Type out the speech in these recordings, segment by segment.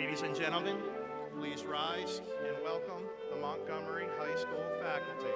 Ladies and gentlemen, please rise and welcome the Montgomery High School faculty.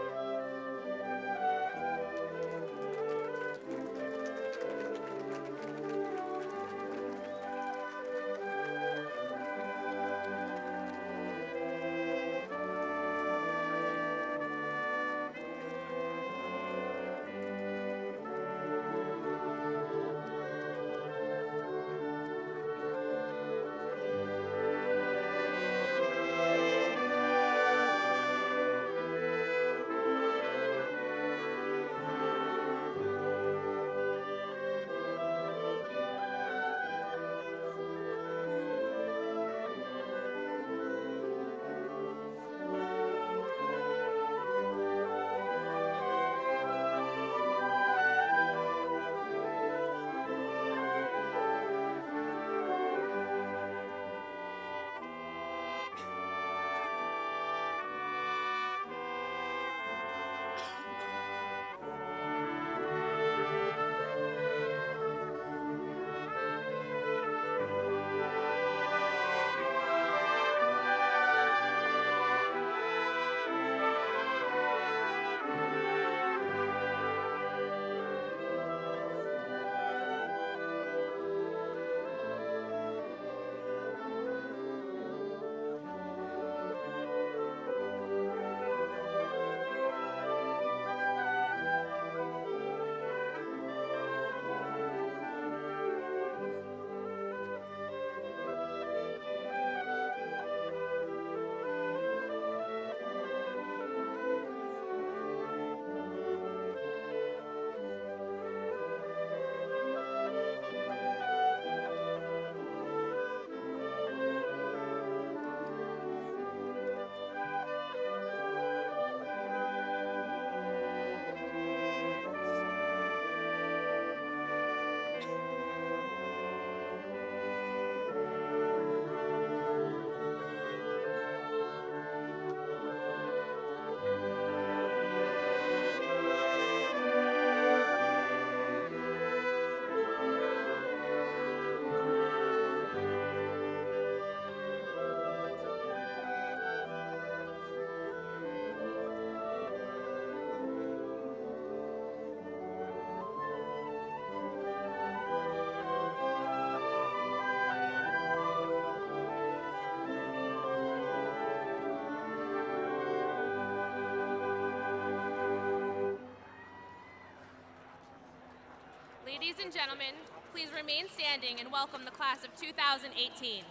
Ladies and gentlemen, please remain standing and welcome the class of 2018.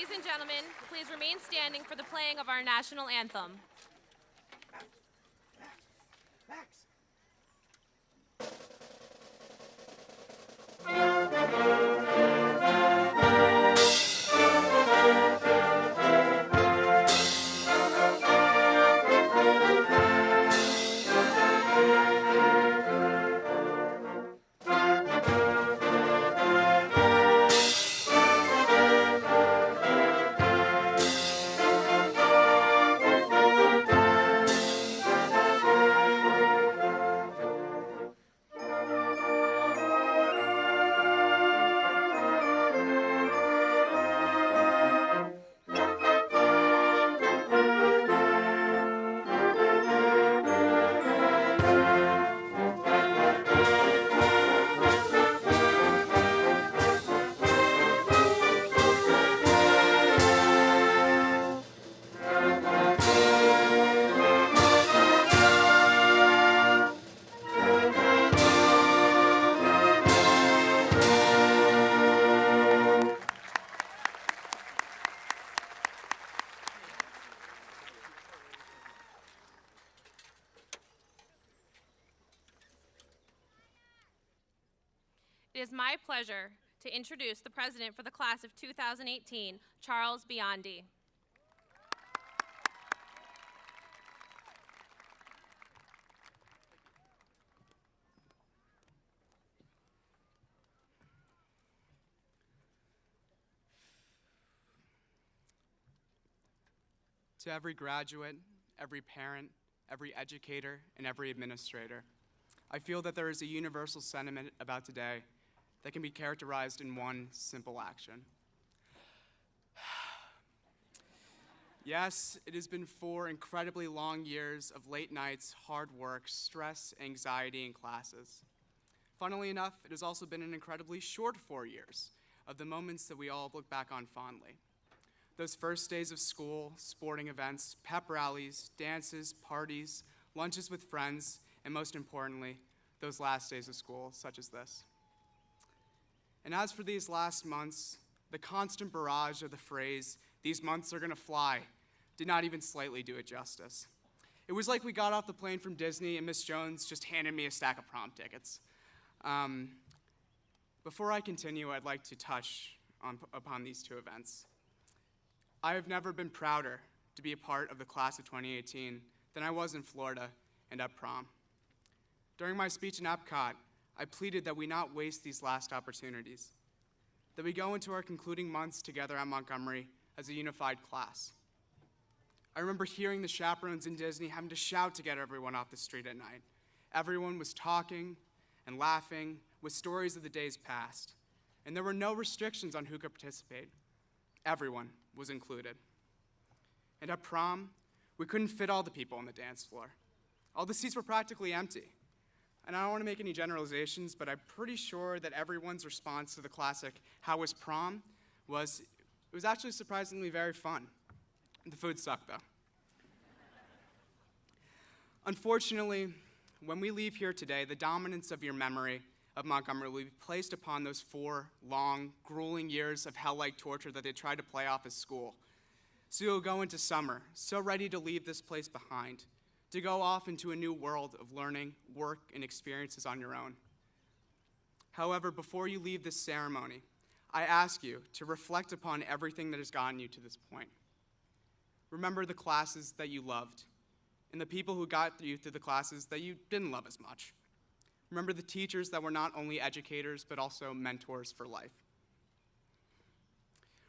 Ladies and gentlemen, please remain standing for the playing of our national anthem. It is my pleasure to introduce the president for the class of 2018, Charles Biondi. To every graduate, every parent, every educator, and every administrator, I feel that there is a universal sentiment about today that can be characterized in one simple action. Yes, it has been 4 incredibly long years of late nights, hard work, stress, anxiety in classes. Funnily enough, it has also been an incredibly short 4 years of the moments that we all look back on fondly. Those first days of school, sporting events, pep rallies, dances, parties, lunches with friends, and most importantly, those last days of school, such as this. And as for these last months, the constant barrage of the phrase, "these months are gonna fly," did not even slightly do it justice. It was like we got off the plane from Disney and Miss Jones just handed me a stack of prom tickets. Before I continue, I'd like to touch upon these 2 events. I have never been prouder to be a part of the class of 2018 than I was in Florida and at prom. During my speech in Epcot, I pleaded that we not waste these last opportunities, that we go into our concluding months together at Montgomery as a unified class. I remember hearing the chaperones in Disney having to shout to get everyone off the street at night. Everyone was talking and laughing with stories of the days past, and there were no restrictions on who could participate. Everyone was included. And at prom, we couldn't fit all the people on the dance floor. All the seats were practically empty. And I don't want to make any generalizations, but I'm pretty sure that everyone's response to the classic, "How was prom?" was, it was actually surprisingly very fun. The food sucked, though. Unfortunately, when we leave here today, the dominance of your memory of Montgomery will be placed upon those 4 long, grueling years of hell-like torture that they tried to play off as school. So you'll go into summer, so ready to leave this place behind, to go off into a new world of learning, work, and experiences on your own. However, before you leave this ceremony, I ask you to reflect upon everything that has gotten you to this point. Remember the classes that you loved, and the people who got you through the classes that you didn't love as much. Remember the teachers that were not only educators, but also mentors for life.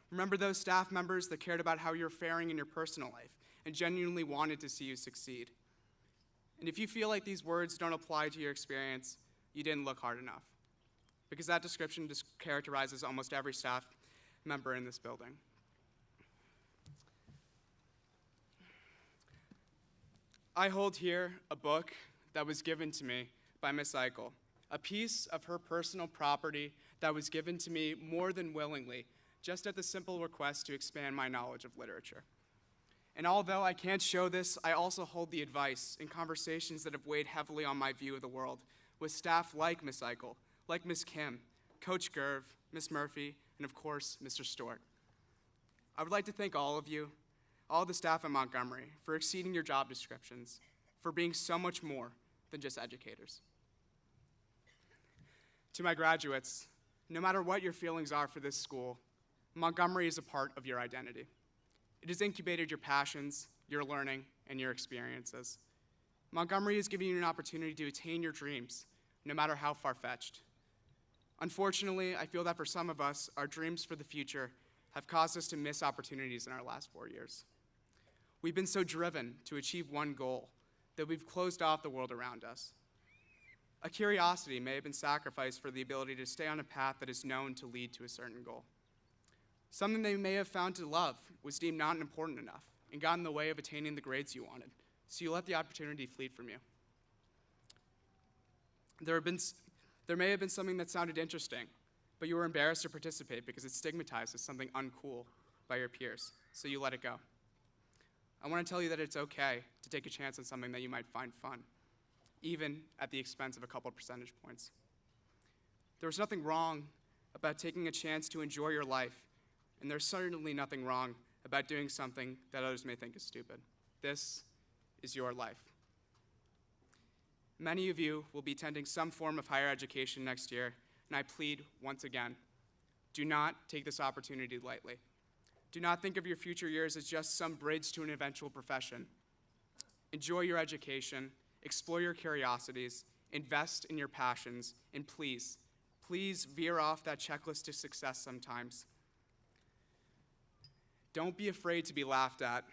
Remember those staff members that cared about how you're faring in your personal life and genuinely wanted to see you succeed. And if you feel like these words don't apply to your experience, you didn't look hard enough, because that description characterizes almost every staff member in this building. I hold here a book that was given to me by Miss Eichel, a piece of her personal property that was given to me more than willingly, just at the simple request to expand my knowledge of literature. And although I can't show this, I also hold the advice in conversations that have weighed heavily on my view of the world with staff like Miss Eichel, like Miss Kim, Coach Gerv, Miss Murphy, and of course, Mr. Stewart. I would like to thank all of you, all the staff at Montgomery, for exceeding your job descriptions, for being so much more than just educators. To my graduates, no matter what your feelings are for this school, Montgomery is a part of your identity. It has incubated your passions, your learning, and your experiences. Montgomery is giving you an opportunity to attain your dreams, no matter how far-fetched. Unfortunately, I feel that for some of us, our dreams for the future have caused us to miss opportunities in our last 4 years. We've been so driven to achieve one goal that we've closed off the world around us. A curiosity may have been sacrificed for the ability to stay on a path that is known to lead to a certain goal. Something they may have found to love was deemed not important enough and got in the way of attaining the grades you wanted, so you let the opportunity flee from you. There may have been something that sounded interesting, but you were embarrassed to participate because it's stigmatized as something uncool by your peers, so you let it go. I want to tell you that it's okay to take a chance on something that you might find fun, even at the expense of a couple percentage points. There was nothing wrong about taking a chance to enjoy your life, and there's certainly nothing wrong about doing something that others may think is stupid. This is your life. Many of you will be attending some form of higher education next year, and I plead once again, do not take this opportunity lightly. Do not think of your future years as just some bridge to an eventual profession. Enjoy your education, explore your curiosities, invest in your passions, and please veer off that checklist to success sometimes. Don't be afraid to be laughed at,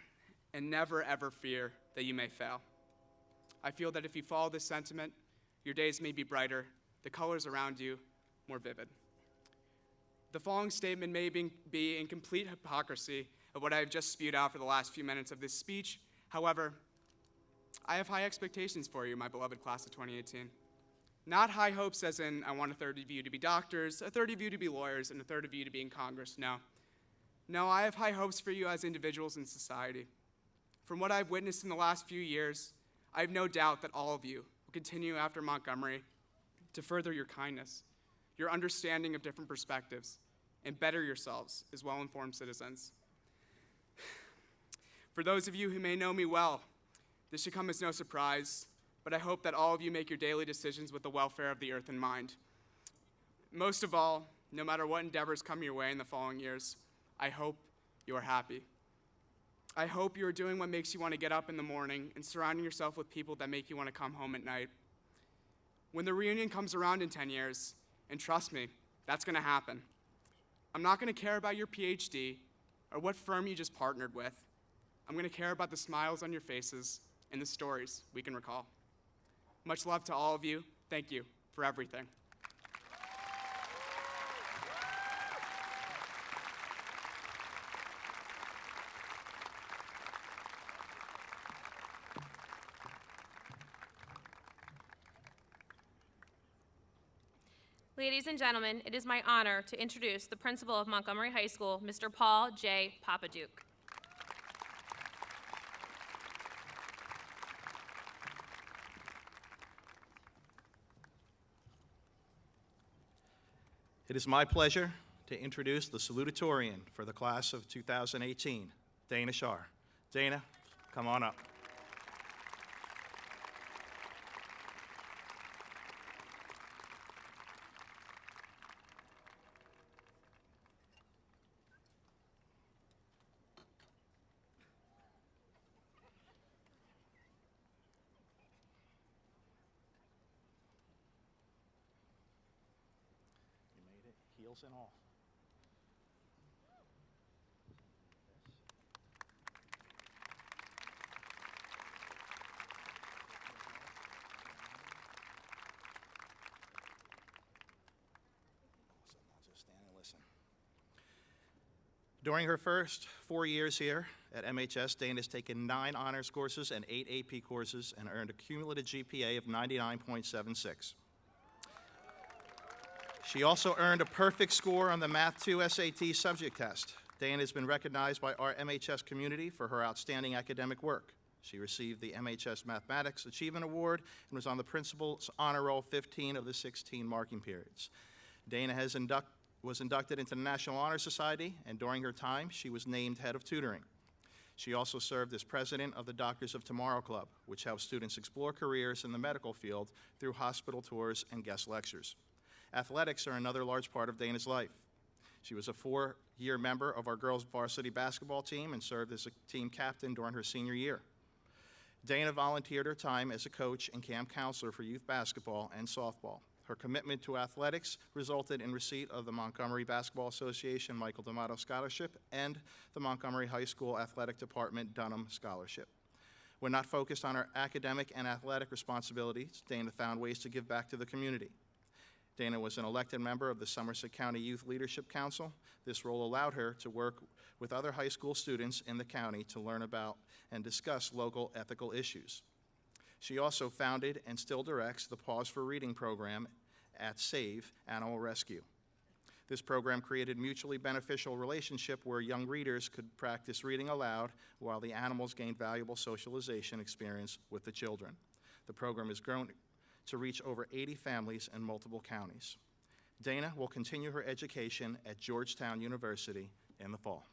and never ever fear that you may fail. I feel that if you follow this sentiment, your days may be brighter, the colors around you more vivid. The following statement may be in complete hypocrisy of what I have just spewed out for the last few minutes of this speech. However, I have high expectations for you, my beloved class of 2018. Not high hopes as in I want a third of you to be doctors, a third of you to be lawyers, and a third of you to be in Congress. No, I have high hopes for you as individuals in society. From what I've witnessed in the last few years, I have no doubt that all of you will continue after Montgomery to further your kindness, your understanding of different perspectives, and better yourselves as well-informed citizens. For those of you who may know me well, this should come as no surprise, but I hope that all of you make your daily decisions with the welfare of the earth in mind. Most of all, no matter what endeavors come your way in the following years, I hope you are happy. I hope you are doing what makes you want to get up in the morning and surrounding yourself with people that make you want to come home at night. When the reunion comes around in 10 years, and trust me, that's going to happen, I'm not going to care about your PhD or what firm you just partnered with. I'm going to care about the smiles on your faces and the stories we can recall. Much love to all of you. Thank you for everything. Ladies and gentlemen, it is my honor to introduce the principal of Montgomery High School, Mr. Paul J. Papaduke. It is my pleasure to introduce the Salutatorian for the class of 2018, Dana Shar. Dana, come on up. Heels and all. Awesome. I'll just stand and listen. During her first 4 years here at MHS, Dana has taken 9 honors courses and 8 AP courses and earned a cumulative GPA of 99.76. She also earned a perfect score on the Math 2 SAT subject test. Dana has been recognized by our MHS community for her outstanding academic work. She received the MHS Mathematics Achievement Award and was on the Principal's Honor Roll 15 of the 16 marking periods. Dana has was inducted into the National Honor Society, and during her time, she was named head of tutoring. She also served as president of the Doctors of Tomorrow Club, which helps students explore careers in the medical field through hospital tours and guest lectures. Athletics are another large part of Dana's life. She was a 4-year member of our girls' varsity basketball team and served as a team captain during her senior year. Dana volunteered her time as a coach and camp counselor for youth basketball and softball. Her commitment to athletics resulted in receipt of the Montgomery Basketball Association Michael D'Amato Scholarship and the Montgomery High School Athletic Department Dunham Scholarship. When not focused on her academic and athletic responsibilities, Dana found ways to give back to the community. Dana was an elected member of the Somerset County Youth Leadership Council. This role allowed her to work with other high school students in the county to learn about and discuss local ethical issues. She also founded and still directs the Pause for Reading program at SAVE Animal Rescue. This program created mutually beneficial relationship where young readers could practice reading aloud while the animals gained valuable socialization experience with the children. The program has grown to reach over 80 families in multiple counties. Dana will continue her education at Georgetown University in the fall.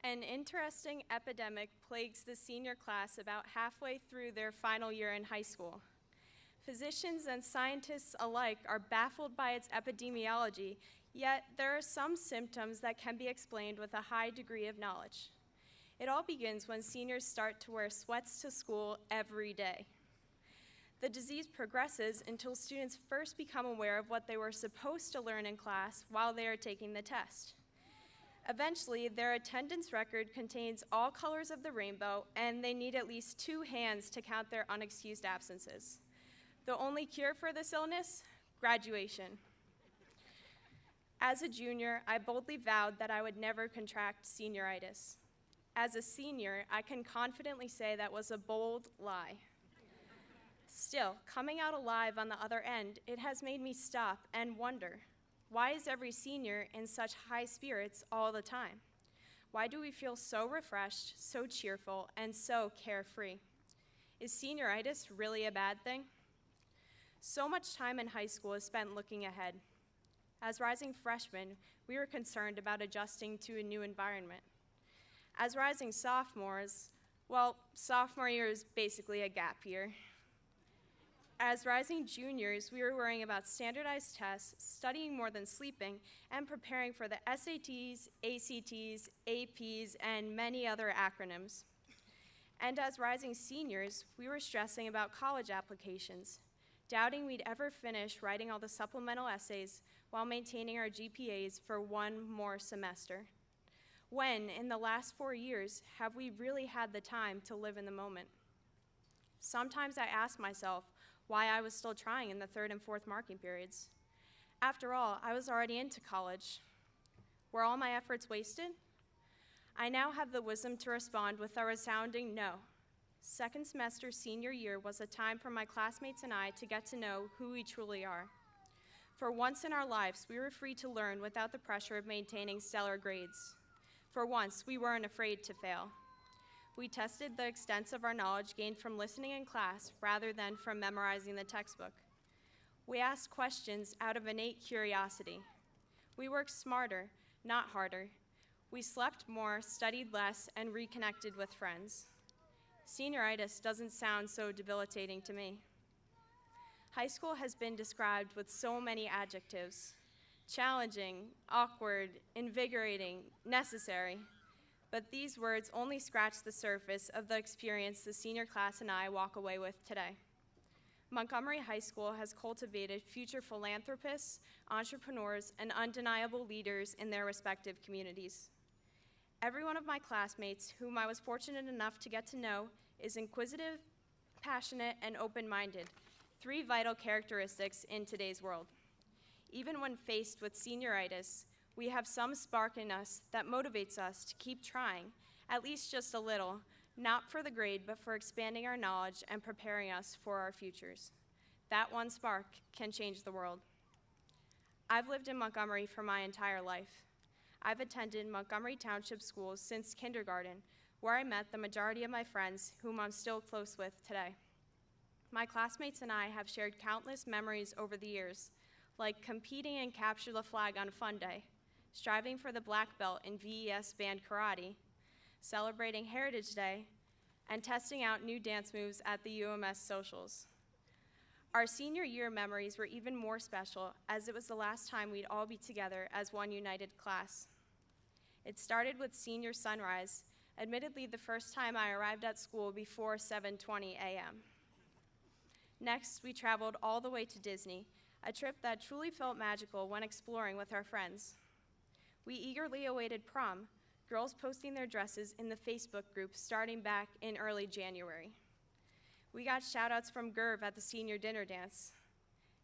An interesting epidemic plagues the senior class about halfway through their final year in high school. Physicians and scientists alike are baffled by its epidemiology, yet there are some symptoms that can be explained with a high degree of knowledge. It all begins when seniors start to wear sweats to school every day. The disease progresses until students first become aware of what they were supposed to learn in class while they are taking the test. Eventually, their attendance record contains all colors of the rainbow, and they need at least 2 hands to count their unexcused absences. The only cure for this illness? Graduation. As a junior, I boldly vowed that I would never contract senioritis. As a senior, I can confidently say that was a bold lie. Still, coming out alive on the other end, it has made me stop and wonder, why is every senior in such high spirits all the time? Why do we feel so refreshed, so cheerful, and so carefree? Is senioritis really a bad thing? So much time in high school is spent looking ahead. As rising freshmen, we were concerned about adjusting to a new environment. As rising sophomores, well, sophomore year is basically a gap year. As rising juniors, we were worrying about standardized tests, studying more than sleeping, and preparing for the SATs, ACTs, APs, and many other acronyms. And as rising seniors, we were stressing about college applications, doubting we'd ever finish writing all the supplemental essays while maintaining our GPAs for one more semester. When, in the last 4 years, have we really had the time to live in the moment? Sometimes I ask myself why I was still trying in the 3rd and 4th marking periods. After all, I was already into college. Were all my efforts wasted? I now have the wisdom to respond with a resounding no. Second semester senior year was a time for my classmates and I to get to know who we truly are. For once in our lives, we were free to learn without the pressure of maintaining stellar grades. For once, we weren't afraid to fail. We tested the extent of our knowledge gained from listening in class rather than from memorizing the textbook. We asked questions out of innate curiosity. We worked smarter, not harder. We slept more, studied less, and reconnected with friends. Senioritis doesn't sound so debilitating to me. High school has been described with so many adjectives: challenging, awkward, invigorating, necessary. But these words only scratch the surface of the experience the senior class and I walk away with today. Montgomery High School has cultivated future philanthropists, entrepreneurs, and undeniable leaders in their respective communities. Every one of my classmates, whom I was fortunate enough to get to know, is inquisitive, passionate, and open-minded, 3 vital characteristics in today's world. Even when faced with senioritis, we have some spark in us that motivates us to keep trying, at least just a little, not for the grade, but for expanding our knowledge and preparing us for our futures. That one spark can change the world. I've lived in Montgomery for my entire life. I've attended Montgomery Township schools since kindergarten, where I met the majority of my friends, whom I'm still close with today. My classmates and I have shared countless memories over the years, like competing in Capture the Flag on Fun Day, striving for the black belt in VES band karate, celebrating Heritage Day, and testing out new dance moves at the UMS socials. Our senior year memories were even more special, as it was the last time we'd all be together as one united class. It started with senior sunrise, admittedly the first time I arrived at school before 7:20 a.m. Next, we traveled all the way to Disney, a trip that truly felt magical when exploring with our friends. We eagerly awaited prom, girls posting their dresses in the Facebook group starting back in early January. We got shout-outs from Gerv at the senior dinner dance.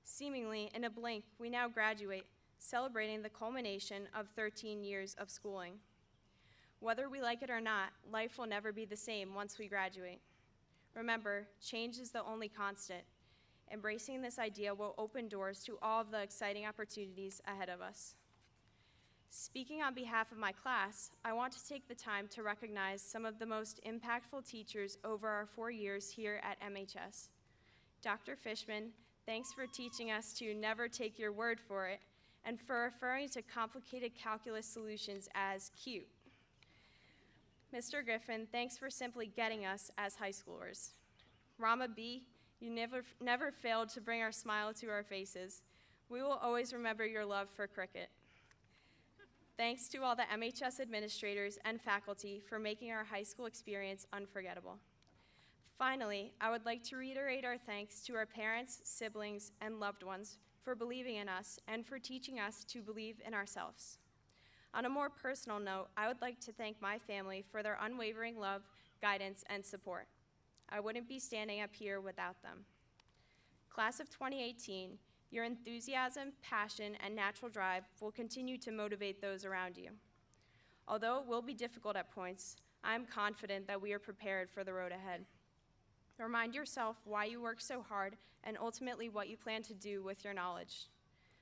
Seemingly, in a blink, we now graduate, celebrating the culmination of 13 years of schooling. Whether we like it or not, life will never be the same once we graduate. Remember, change is the only constant. Embracing this idea will open doors to all of the exciting opportunities ahead of us. Speaking on behalf of my class, I want to take the time to recognize some of the most impactful teachers over our 4 years here at MHS. Dr. Fishman, thanks for teaching us to never take your word for it, and for referring to complicated calculus solutions as cute. Mr. Griffin, thanks for simply getting us as high schoolers. Rama B., you never failed to bring our smile to our faces. We will always remember your love for cricket. Thanks to all the MHS administrators and faculty for making our high school experience unforgettable. Finally, I would like to reiterate our thanks to our parents, siblings, and loved ones for believing in us and for teaching us to believe in ourselves. On a more personal note, I would like to thank my family for their unwavering love, guidance, and support. I wouldn't be standing up here without them. Class of 2018, your enthusiasm, passion, and natural drive will continue to motivate those around you. Although it will be difficult at points, I am confident that we are prepared for the road ahead. Remind yourself why you work so hard and ultimately what you plan to do with your knowledge.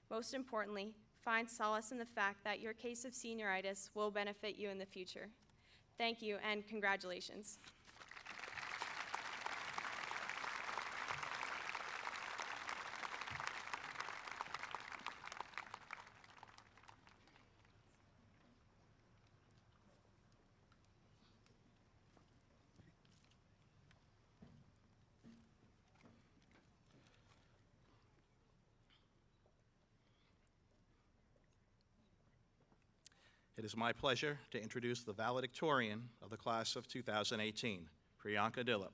Most importantly, find solace in the fact that your case of senioritis will benefit you in the future. Thank you and congratulations. It is my pleasure to introduce the valedictorian of the class of 2018, Priyanka Dillip.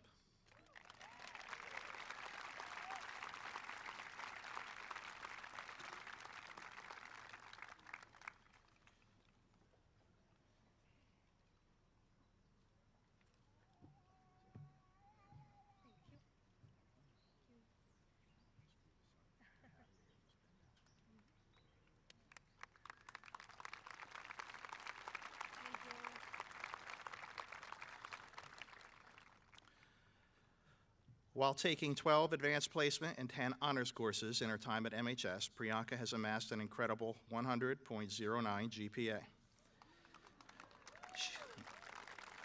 While taking 12 advanced placement and 10 honors courses in her time at MHS, Priyanka has amassed an incredible 100.09 GPA.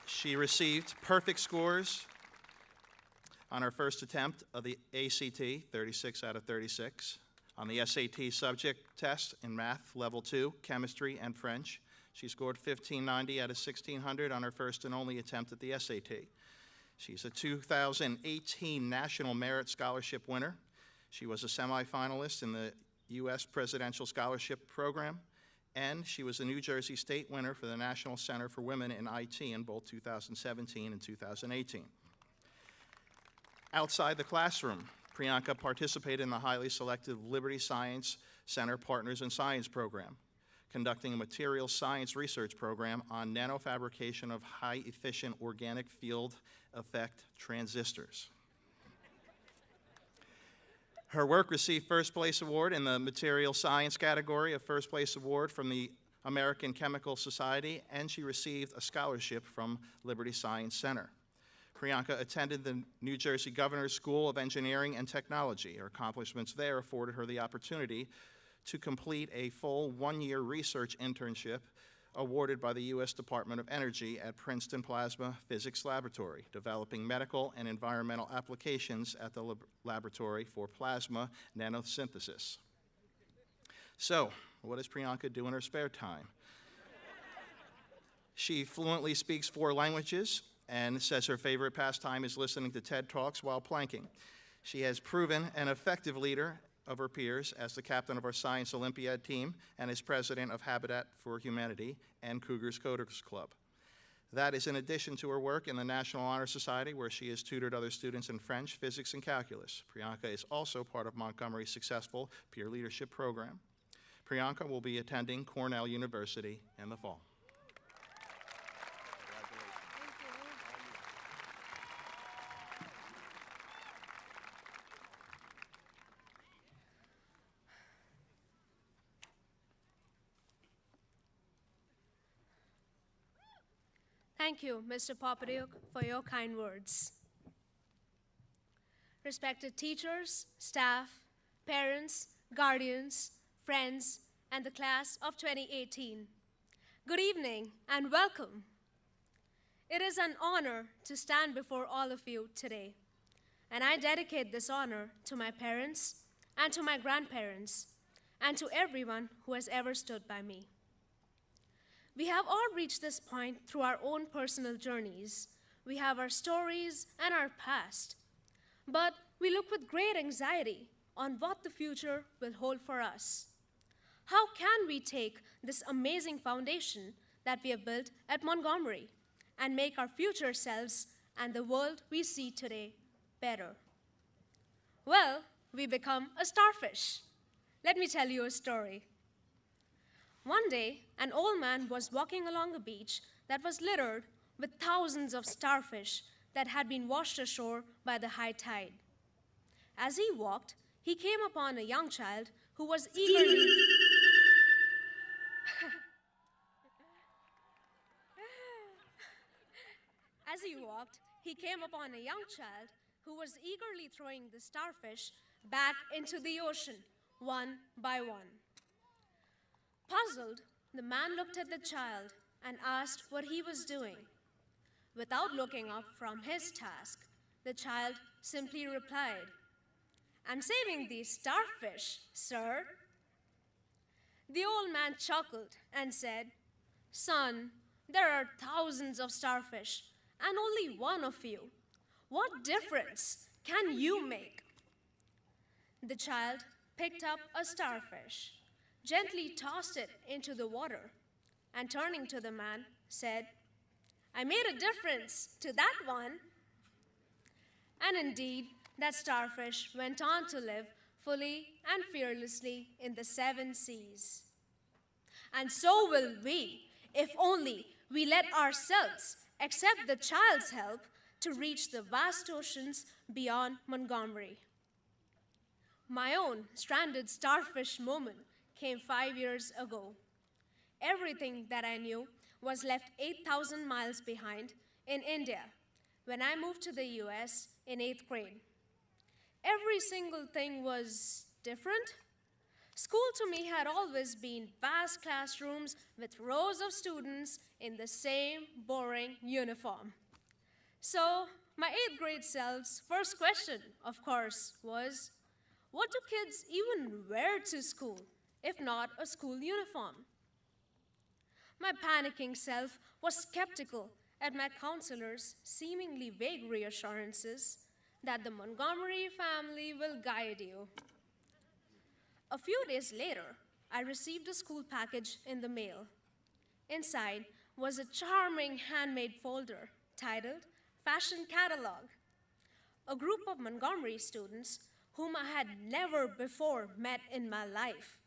She received perfect scores on her first attempt of the ACT, 36 out of 36, on the SAT subject test in math, level 2, chemistry, and French. She scored 1590 out of 1600 on her first and only attempt at the SAT. She's a 2018 National Merit Scholarship winner. She was a semifinalist in the U.S. Presidential Scholarship Program, and she was a New Jersey State winner for the National Center for Women in IT in both 2017 and 2018. Outside the classroom, Priyanka participated in the highly selective Liberty Science Center Partners in Science program, conducting a materials science research program on nanofabrication of high-efficient organic field effect transistors. Her work received first place award in the material science category, a first place award from the American Chemical Society, and she received a scholarship from Liberty Science Center. Priyanka attended the New Jersey Governor's School of Engineering and Technology. Her accomplishments there afforded her the opportunity to complete a full one-year research internship awarded by the U.S. Department of Energy at Princeton Plasma Physics Laboratory, developing medical and environmental applications at the laboratory for plasma nanosynthesis. So, what does Priyanka do in her spare time? She fluently speaks 4 languages and says her favorite pastime is listening to TED Talks while planking. She has proven an effective leader of her peers as the captain of our Science Olympiad team and is president of Habitat for Humanity and Cougars Coders Club. That is in addition to her work in the National Honor Society, where she has tutored other students in French, physics, and calculus. Priyanka is also part of Montgomery's successful peer leadership program. Priyanka will be attending Cornell University in the fall. Thank you, Mr. Popaduk, for your kind words. Respected teachers, staff, parents, guardians, friends, and the class of 2018, good evening and welcome. It is an honor to stand before all of you today, and I dedicate this honor to my parents and to my grandparents and to everyone who has ever stood by me. We have all reached this point through our own personal journeys. We have our stories and our past, but we look with great anxiety on what the future will hold for us. How can we take this amazing foundation that we have built at Montgomery and make our future selves and the world we see today better? Well, we become a starfish. Let me tell you a story. One day, an old man was walking along a beach that was littered with thousands of starfish that had been washed ashore by the high tide. As he walked, he came upon a young child who was eagerly throwing the starfish back into the ocean, one by one. Puzzled, the man looked at the child and asked what he was doing. Without looking up from his task, the child simply replied, "I'm saving these starfish, sir." The old man chuckled and said, "Son, there are thousands of starfish and only one of you. What difference can you make?" The child picked up a starfish, gently tossed it into the water, and turning to the man, said, "I made a difference to that one." And indeed, that starfish went on to live fully and fearlessly in the 7 seas. And so will we, if only we let ourselves accept the child's help to reach the vast oceans beyond Montgomery. My own stranded starfish moment came 5 years ago. Everything that I knew was left 8,000 miles behind in India when I moved to the US in 8th grade. Every single thing was different. School to me had always been vast classrooms with rows of students in the same boring uniform. So my 8th grade self's first question, of course, was, what do kids even wear to school, if not a school uniform? My panicking self was skeptical at my counselor's seemingly vague reassurances that the Montgomery family will guide you. A few days later, I received a school package in the mail. Inside was a charming handmade folder titled Fashion Catalog. A group of Montgomery students whom I had never before met in my life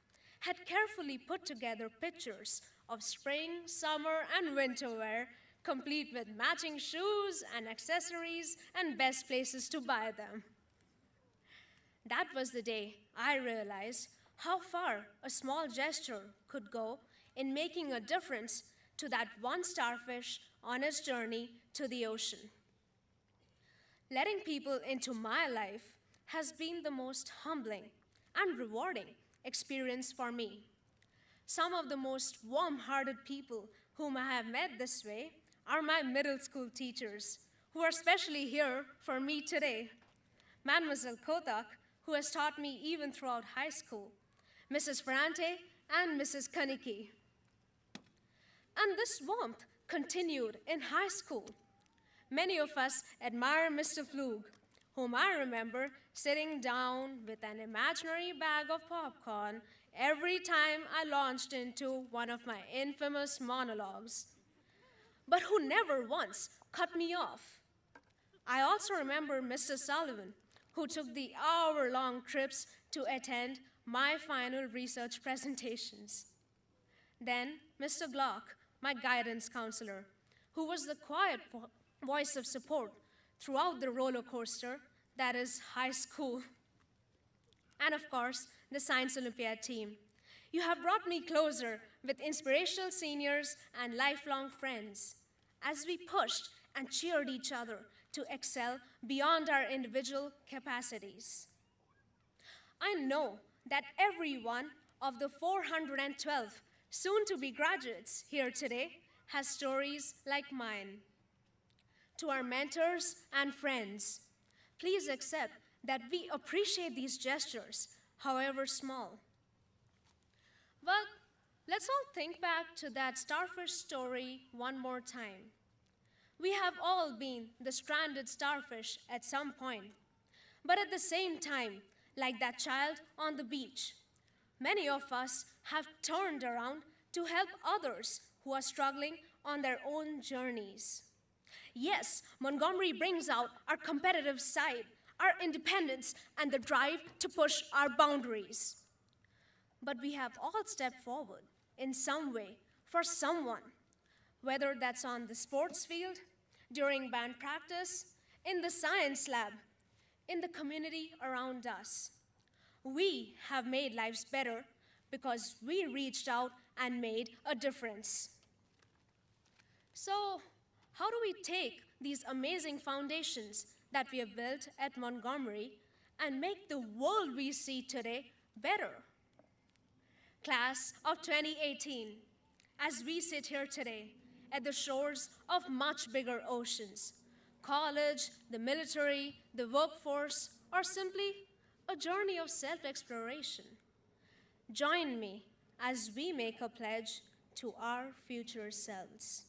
had carefully put together pictures of spring, summer, and winter wear, complete with matching shoes and accessories and best places to buy them. That was the day I realized how far a small gesture could go in making a difference to that one starfish on its journey to the ocean. Letting people into my life has been the most humbling and rewarding experience for me. Some of the most warm-hearted people whom I have met this way are my middle school teachers, who are specially here for me today. Mademoiselle Kotak, who has taught me even throughout high school, Mrs. Ferrante, and Mrs. Kaniki. And this warmth continued in high school. Many of us admire Mr. Flug, whom I remember sitting down with an imaginary bag of popcorn every time I launched into one of my infamous monologues, but who never once cut me off. I also remember Mr. Sullivan, who took the hour-long trips to attend my final research presentations. Then Mr. Glock, my guidance counselor, who was the quiet voice of support throughout the roller coaster that is high school. And of course, the Science Olympiad team. You have brought me closer with inspirational seniors and lifelong friends as we pushed and cheered each other to excel beyond our individual capacities. I know that every one of the 412 soon-to-be graduates here today has stories like mine. To our mentors and friends, please accept that we appreciate these gestures, however small. But let's all think back to that starfish story one more time. We have all been the stranded starfish at some point, but at the same time, like that child on the beach, many of us have turned around to help others who are struggling on their own journeys. Yes, Montgomery brings out our competitive side, our independence, and the drive to push our boundaries. But we have all stepped forward in some way for someone, whether that's on the sports field, during band practice, in the science lab, in the community around us. We have made lives better because we reached out and made a difference. So, how do we take these amazing foundations that we have built at Montgomery and make the world we see today better? Class of 2018, as we sit here today at the shores of much bigger oceans, college, the military, the workforce, or simply a journey of self-exploration. Join me as we make a pledge to our future selves.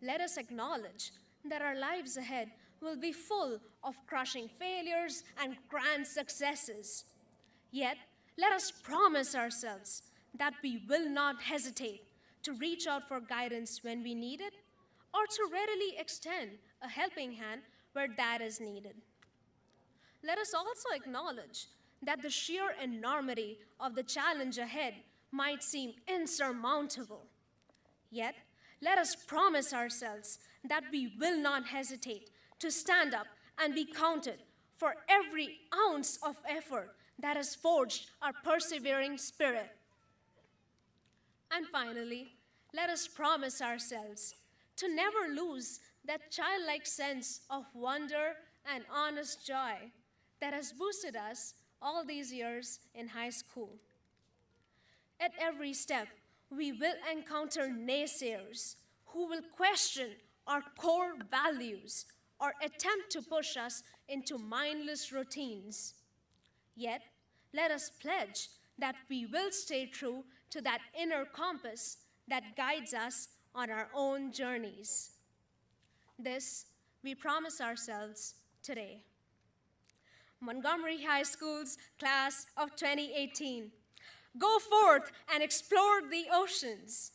Let us acknowledge that our lives ahead will be full of crushing failures and grand successes. Yet, let us promise ourselves that we will not hesitate to reach out for guidance when we need it, or to readily extend a helping hand where that is needed. Let us also acknowledge that the sheer enormity of the challenge ahead might seem insurmountable. Yet, let us promise ourselves that we will not hesitate to stand up and be counted for every ounce of effort that has forged our persevering spirit. And finally, let us promise ourselves to never lose that childlike sense of wonder and honest joy that has boosted us all these years in high school. At every step, we will encounter naysayers who will question our core values or attempt to push us into mindless routines. Yet, let us pledge that we will stay true to that inner compass that guides us on our own journeys. This we promise ourselves today. Montgomery High School's class of 2018. Go forth and explore the oceans.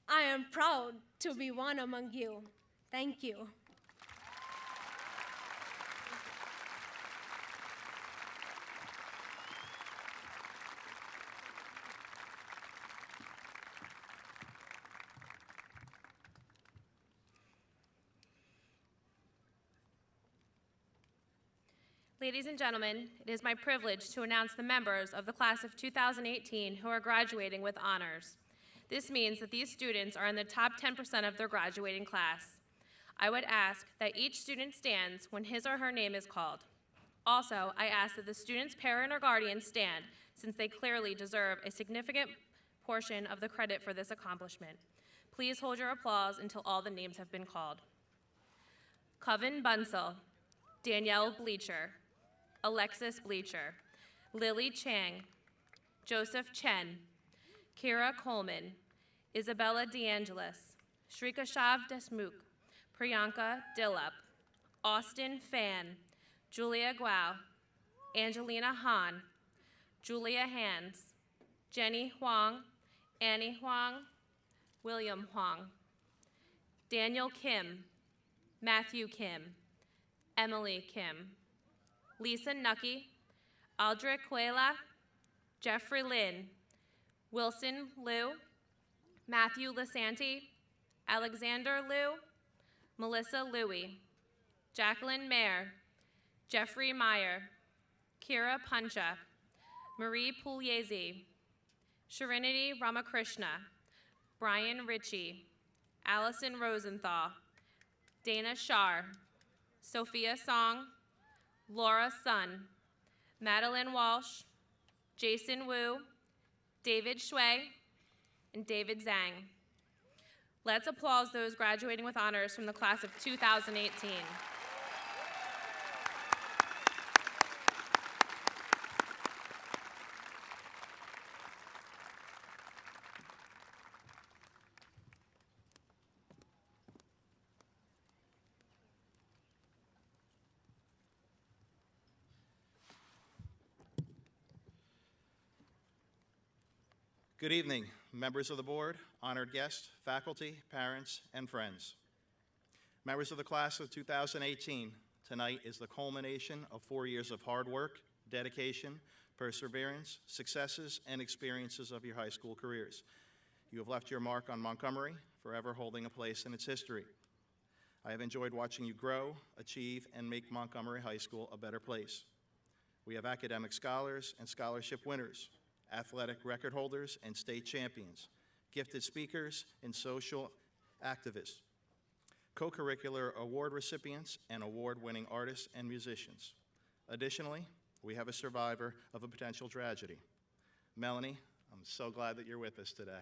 I am proud to be one among you. Thank you. Ladies and gentlemen, it is my privilege to announce the members of the class of 2018 who are graduating with honors. This means that these students are in the top 10% of their graduating class. I would ask that each student stands when his or her name is called. Also, I ask that the student's parent or guardian stand, since they clearly deserve a significant portion of the credit for this accomplishment. Please hold your applause until all the names have been called. Coven Bunsell, Danielle Bleacher, Alexis Bleacher, Lily Chang, Joseph Chen, Kira Coleman, Isabella DeAngelis, Shrikashav Desmukh, Priyanka Dillup, Austin Fan, Julia Guao, Angelina Han, Julia Hans, Jenny Huang, Annie Huang, William Huang, Daniel Kim, Matthew Kim, Emily Kim, Lisa Nucky, Aldrich Cuela, Jeffrey Lin, Wilson Liu, Matthew Lisanti, Alexander Liu, Melissa Louie, Jacqueline Mayer, Jeffrey Meyer, Kira Puncha, Marie Pugliese, Sharinity Ramakrishna, Brian Ritchie, Allison Rosenthal, Dana Shar, Sophia Song, Laura Sun, Madeline Walsh, Jason Wu, David Shui, and David Zhang. Let's applaud those graduating with honors from the class of 2018. Good evening, members of the board, honored guests, faculty, parents, and friends. Members of the class of 2018, tonight is the culmination of 4 years of hard work, dedication, perseverance, successes, and experiences of your high school careers. You have left your mark on Montgomery, forever holding a place in its history. I have enjoyed watching you grow, achieve, and make Montgomery High School a better place. We have academic scholars and scholarship winners, athletic record holders and state champions, gifted speakers and social activists, co-curricular award recipients, and award-winning artists and musicians. Additionally, we have a survivor of a potential tragedy. Melanie, I'm so glad that you're with us today.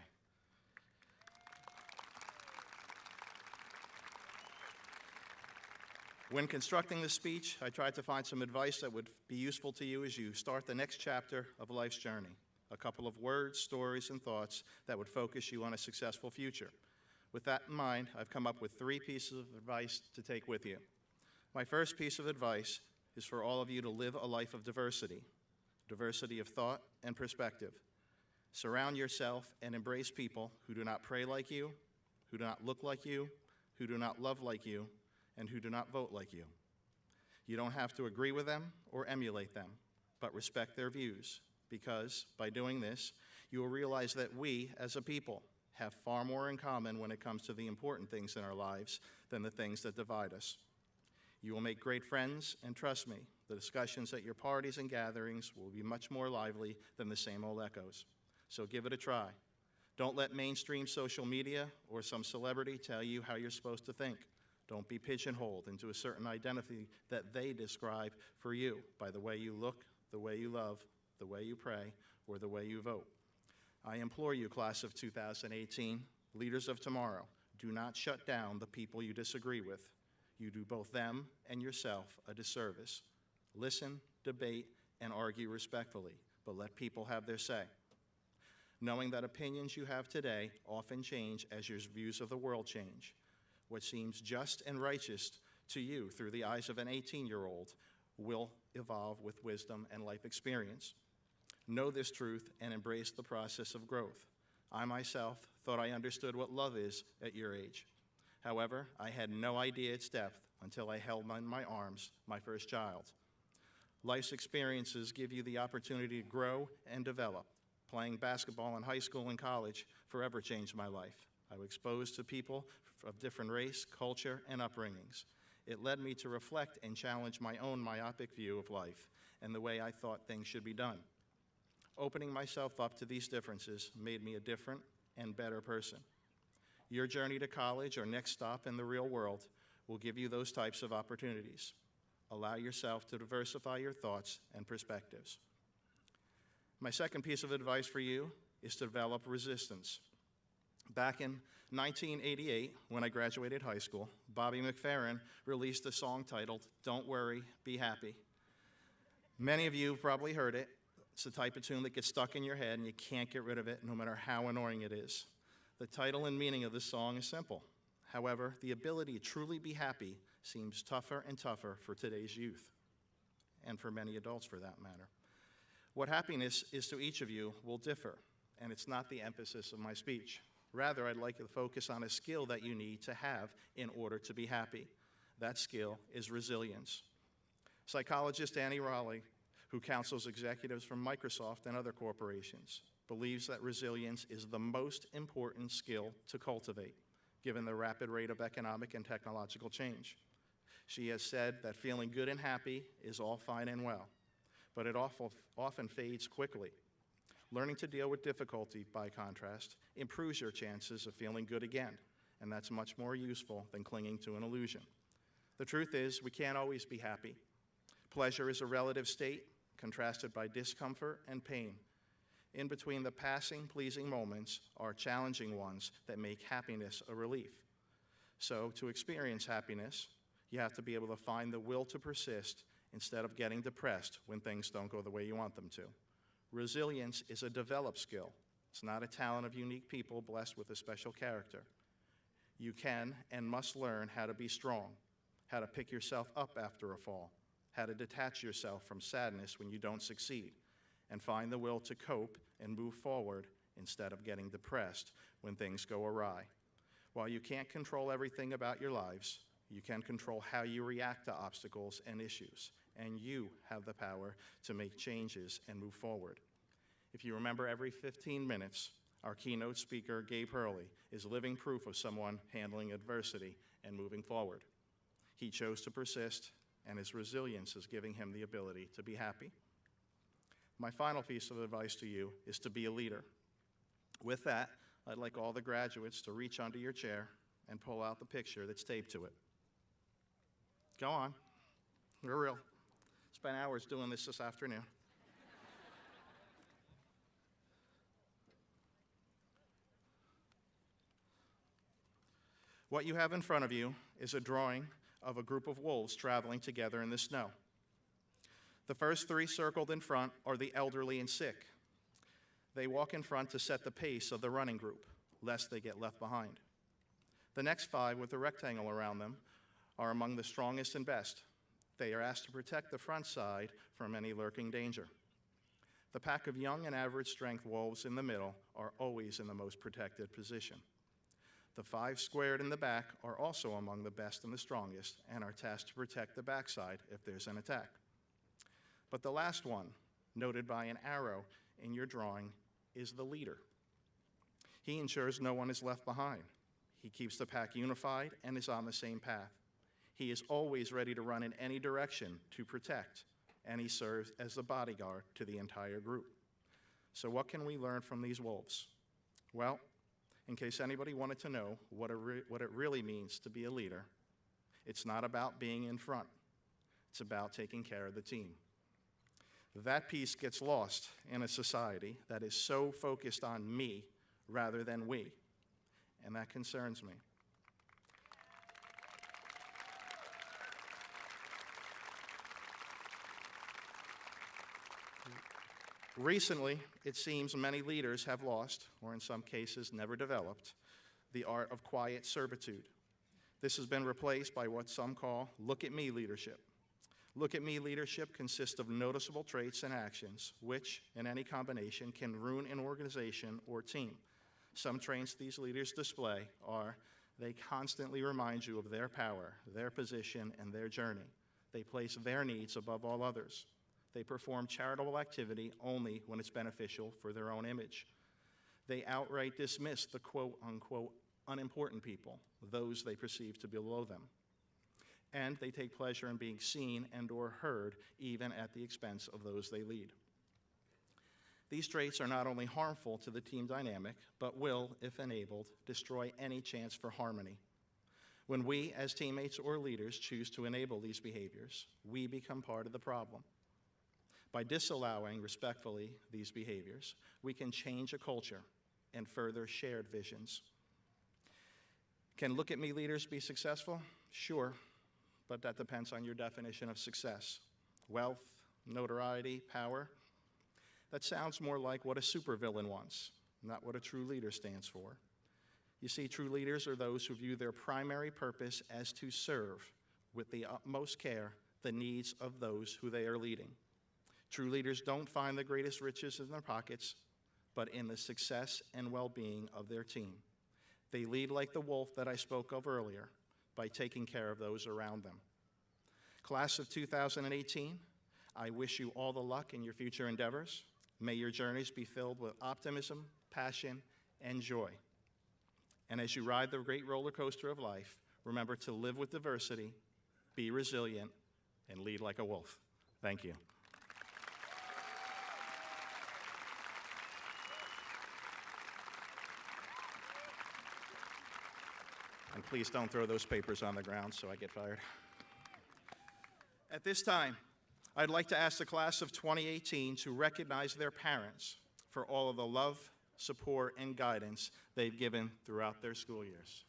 When constructing this speech, I tried to find some advice that would be useful to you as you start the next chapter of life's journey. A couple of words, stories, and thoughts that would focus you on a successful future. With that in mind, I've come up with 3 pieces of advice to take with you. My first piece of advice is for all of you to live a life of diversity of thought and perspective. Surround yourself and embrace people who do not pray like you, who do not look like you, who do not love like you, and who do not vote like you. You don't have to agree with them or emulate them, but respect their views, because by doing this, you will realize that we, as a people, have far more in common when it comes to the important things in our lives than the things that divide us. You will make great friends, and trust me, the discussions at your parties and gatherings will be much more lively than the same old echoes. So give it a try. Don't let mainstream social media or some celebrity tell you how you're supposed to think. Don't be pigeonholed into a certain identity that they describe for you by the way you look, the way you love, the way you pray, or the way you vote. I implore you, class of 2018, leaders of tomorrow, do not shut down the people you disagree with. You do both them and yourself a disservice. Listen, debate, and argue respectfully, but let people have their say. Knowing that opinions you have today often change as your views of the world change. What seems just and righteous to you through the eyes of an 18-year-old will evolve with wisdom and life experience. Know this truth and embrace the process of growth. I myself thought I understood what love is at your age. However, I had no idea its depth until I held in my arms my first child. Life's experiences give you the opportunity to grow and develop. Playing basketball in high school and college forever changed my life. I was exposed to people of different race, culture, and upbringings. It led me to reflect and challenge my own myopic view of life and the way I thought things should be done. Opening myself up to these differences made me a different and better person. Your journey to college or next stop in the real world will give you those types of opportunities. Allow yourself to diversify your thoughts and perspectives. My second piece of advice for you is to develop resistance. Back in 1988, when I graduated high school, Bobby McFerrin released a song titled "Don't Worry, Be Happy." Many of you have probably heard it. It's the type of tune that gets stuck in your head and you can't get rid of it no matter how annoying it is. The title and meaning of this song is simple. However, the ability to truly be happy seems tougher and tougher for today's youth, and for many adults for that matter. What happiness is to each of you will differ, and it's not the emphasis of my speech. Rather, I'd like to focus on a skill that you need to have in order to be happy. That skill is resilience. Psychologist Annie Raleigh, who counsels executives from Microsoft and other corporations, believes that resilience is the most important skill to cultivate, given the rapid rate of economic and technological change. She has said that feeling good and happy is all fine and well, but it often fades quickly. Learning to deal with difficulty, by contrast, improves your chances of feeling good again, and that's much more useful than clinging to an illusion. The truth is, we can't always be happy. Pleasure is a relative state, contrasted by discomfort and pain. In between the passing, pleasing moments are challenging ones that make happiness a relief. So, to experience happiness, you have to be able to find the will to persist instead of getting depressed when things don't go the way you want them to. Resilience is a developed skill. It's not a talent of unique people blessed with a special character. You can and must learn how to be strong, how to pick yourself up after a fall, how to detach yourself from sadness when you don't succeed, and find the will to cope and move forward instead of getting depressed when things go awry. While you can't control everything about your lives, you can control how you react to obstacles and issues, and you have the power to make changes and move forward. If you remember, every 15 minutes, our keynote speaker, Gabe Hurley, is living proof of someone handling adversity and moving forward. He chose to persist, and his resilience is giving him the ability to be happy. My final piece of advice to you is to be a leader. With that, I'd like all the graduates to reach under your chair and pull out the picture that's taped to it. Go on. We're real. Spent hours doing this afternoon. What you have in front of you is a drawing of a group of wolves traveling together in the snow. The first three circled in front are the elderly and sick. They walk in front to set the pace of the running group, lest they get left behind. The next five with a rectangle around them are among the strongest and best. They are asked to protect the front side from any lurking danger. The pack of young and average strength wolves in the middle are always in the most protected position. The five squared in the back are also among the best and the strongest and are tasked to protect the backside if there's an attack. But the last one, noted by an arrow in your drawing, is the leader. He ensures no one is left behind. He keeps the pack unified and is on the same path. He is always ready to run in any direction to protect, and he serves as the bodyguard to the entire group. So what can we learn from these wolves? Well, in case anybody wanted to know what it really means to be a leader, it's not about being in front. It's about taking care of the team. That piece gets lost in a society that is so focused on me rather than we, and that concerns me. Recently, it seems many leaders have lost, or in some cases never developed, the art of quiet servitude. This has been replaced by what some call look-at-me leadership. Look-at-me leadership consists of noticeable traits and actions, which, in any combination, can ruin an organization or team. Some traits these leaders display are they constantly remind you of their power, their position, and their journey. They place their needs above all others. They perform charitable activity only when it's beneficial for their own image. They outright dismiss the quote-unquote unimportant people, those they perceive to be below them. And they take pleasure in being seen and or heard, even at the expense of those they lead. These traits are not only harmful to the team dynamic, but will, if enabled, destroy any chance for harmony. When we, as teammates or leaders, choose to enable these behaviors, we become part of the problem. By disallowing, respectfully, these behaviors, we can change a culture and further shared visions. Can look-at-me leaders be successful? Sure, but that depends on your definition of success. Wealth, notoriety, power. That sounds more like what a supervillain wants, not what a true leader stands for. You see, true leaders are those who view their primary purpose as to serve with the utmost care the needs of those who they are leading. True leaders don't find the greatest riches in their pockets, but in the success and well-being of their team. They lead like the wolf that I spoke of earlier by taking care of those around them. Class of 2018, I wish you all the luck in your future endeavors. May your journeys be filled with optimism, passion, and joy. And as you ride the great roller coaster of life, remember to live with diversity, be resilient, and lead like a wolf. Thank you. And please don't throw those papers on the ground so I get fired. At this time, I'd like to ask the class of 2018 to recognize their parents for all of the love, support, and guidance they've given throughout their school years.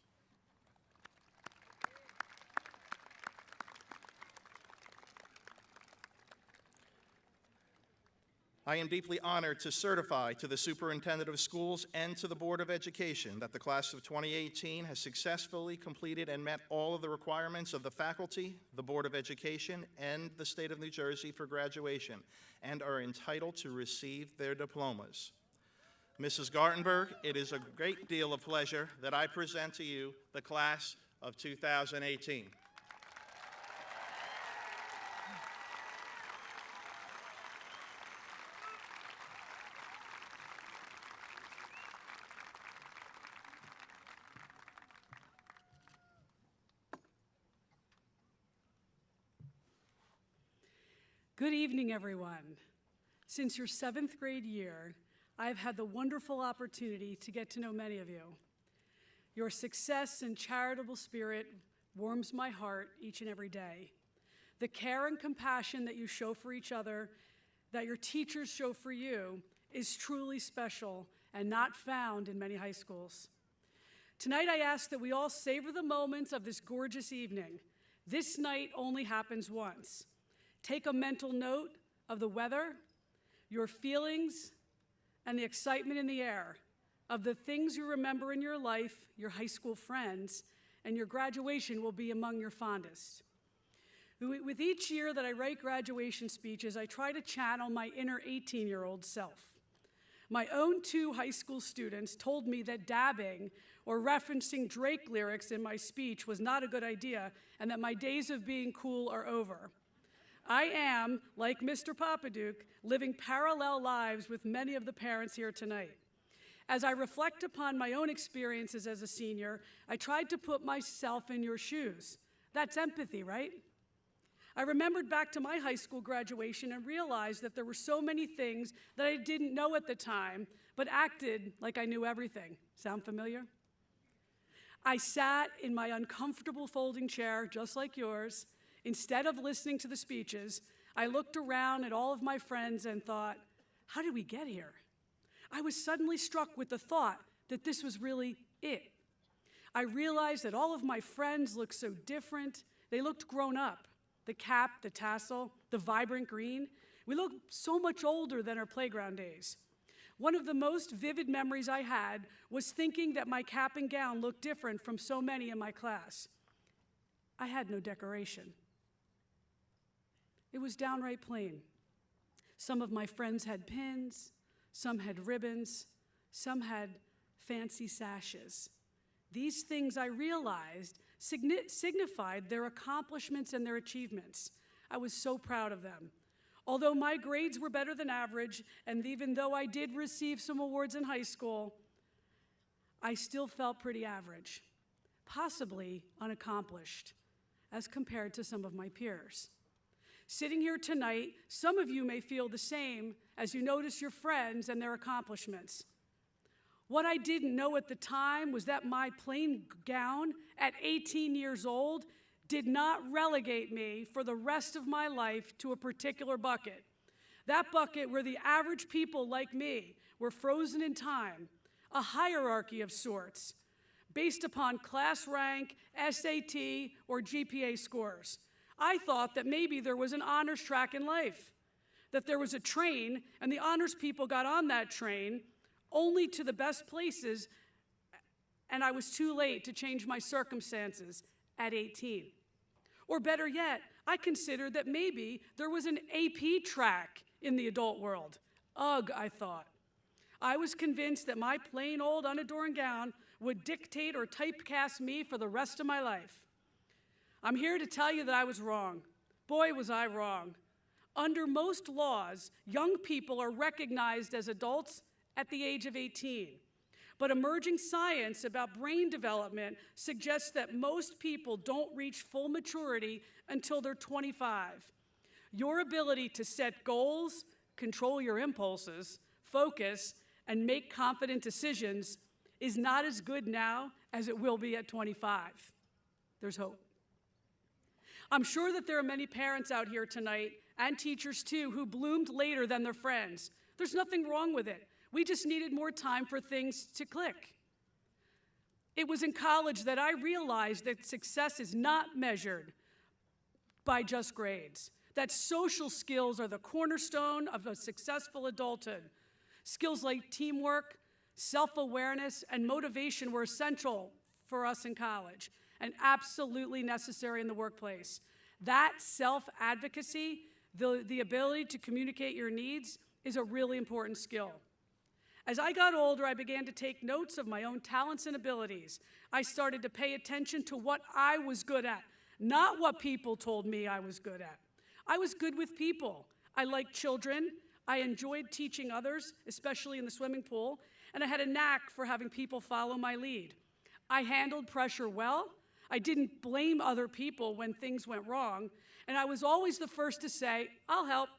I am deeply honored to certify to the Superintendent of Schools and to the Board of Education that the class of 2018 has successfully completed and met all of the requirements of the faculty, the Board of Education, and the state of New Jersey for graduation, and are entitled to receive their diplomas. Mrs. Gartenberg, it is a great deal of pleasure that I present to you the class of 2018. Good evening, everyone. Since your 7th grade year, I've had the wonderful opportunity to get to know many of you. Your success and charitable spirit warms my heart each and every day. The care and compassion that you show for each other, that your teachers show for you, is truly special and not found in many high schools. Tonight, I ask that we all savor the moments of this gorgeous evening. This night only happens once. Take a mental note of the weather, your feelings, and the excitement in the air, of the things you remember in your life, your high school friends, and your graduation will be among your fondest. With each year that I write graduation speeches, I try to channel my inner 18-year-old self. My own 2 high school students told me that dabbing or referencing Drake lyrics in my speech was not a good idea and that my days of being cool are over. I am, like Mr. Papaduke, living parallel lives with many of the parents here tonight. As I reflect upon my own experiences as a senior, I tried to put myself in your shoes. That's empathy, right? I remembered back to my high school graduation and realized that there were so many things that I didn't know at the time, but acted like I knew everything. Sound familiar? I sat in my uncomfortable folding chair, just like yours. Instead of listening to the speeches, I looked around at all of my friends and thought, how did we get here? I was suddenly struck with the thought that this was really it. I realized that all of my friends looked so different. They looked grown up. The cap, the tassel, the vibrant green. We looked so much older than our playground days. One of the most vivid memories I had was thinking that my cap and gown looked different from so many in my class. I had no decoration. It was downright plain. Some of my friends had pins, some had ribbons, some had fancy sashes. These things, I realized, signified their accomplishments and their achievements. I was so proud of them. Although my grades were better than average, and even though I did receive some awards in high school, I still felt pretty average, possibly unaccomplished, as compared to some of my peers. Sitting here tonight, some of you may feel the same as you notice your friends and their accomplishments. What I didn't know at the time was that my plain gown at 18 years old did not relegate me for the rest of my life to a particular bucket. That bucket where the average people like me were frozen in time, a hierarchy of sorts, based upon class rank, SAT, or GPA scores. I thought that maybe there was an honors track in life, that there was a train and the honors people got on that train only to the best places, and I was too late to change my circumstances at 18. Or better yet, I considered that maybe there was an AP track in the adult world. Ugh, I thought. I was convinced that my plain old unadorned gown would dictate or typecast me for the rest of my life. I'm here to tell you that I was wrong. Boy, was I wrong. Under most laws, young people are recognized as adults at the age of 18. But emerging science about brain development suggests that most people don't reach full maturity until they're 25. Your ability to set goals, control your impulses, focus, and make confident decisions is not as good now as it will be at 25. There's hope. I'm sure that there are many parents out here tonight, and teachers too, who bloomed later than their friends. There's nothing wrong with it. We just needed more time for things to click. It was in college that I realized that success is not measured by just grades, that social skills are the cornerstone of a successful adulthood. Skills like teamwork, self-awareness, and motivation were essential for us in college and absolutely necessary in the workplace. That self-advocacy, the ability to communicate your needs, is a really important skill. As I got older, I began to take notes of my own talents and abilities. I started to pay attention to what I was good at, not what people told me I was good at. I was good with people. I liked children. I enjoyed teaching others, especially in the swimming pool, and I had a knack for having people follow my lead. I handled pressure well. I didn't blame other people when things went wrong, and I was always the first to say, "I'll help."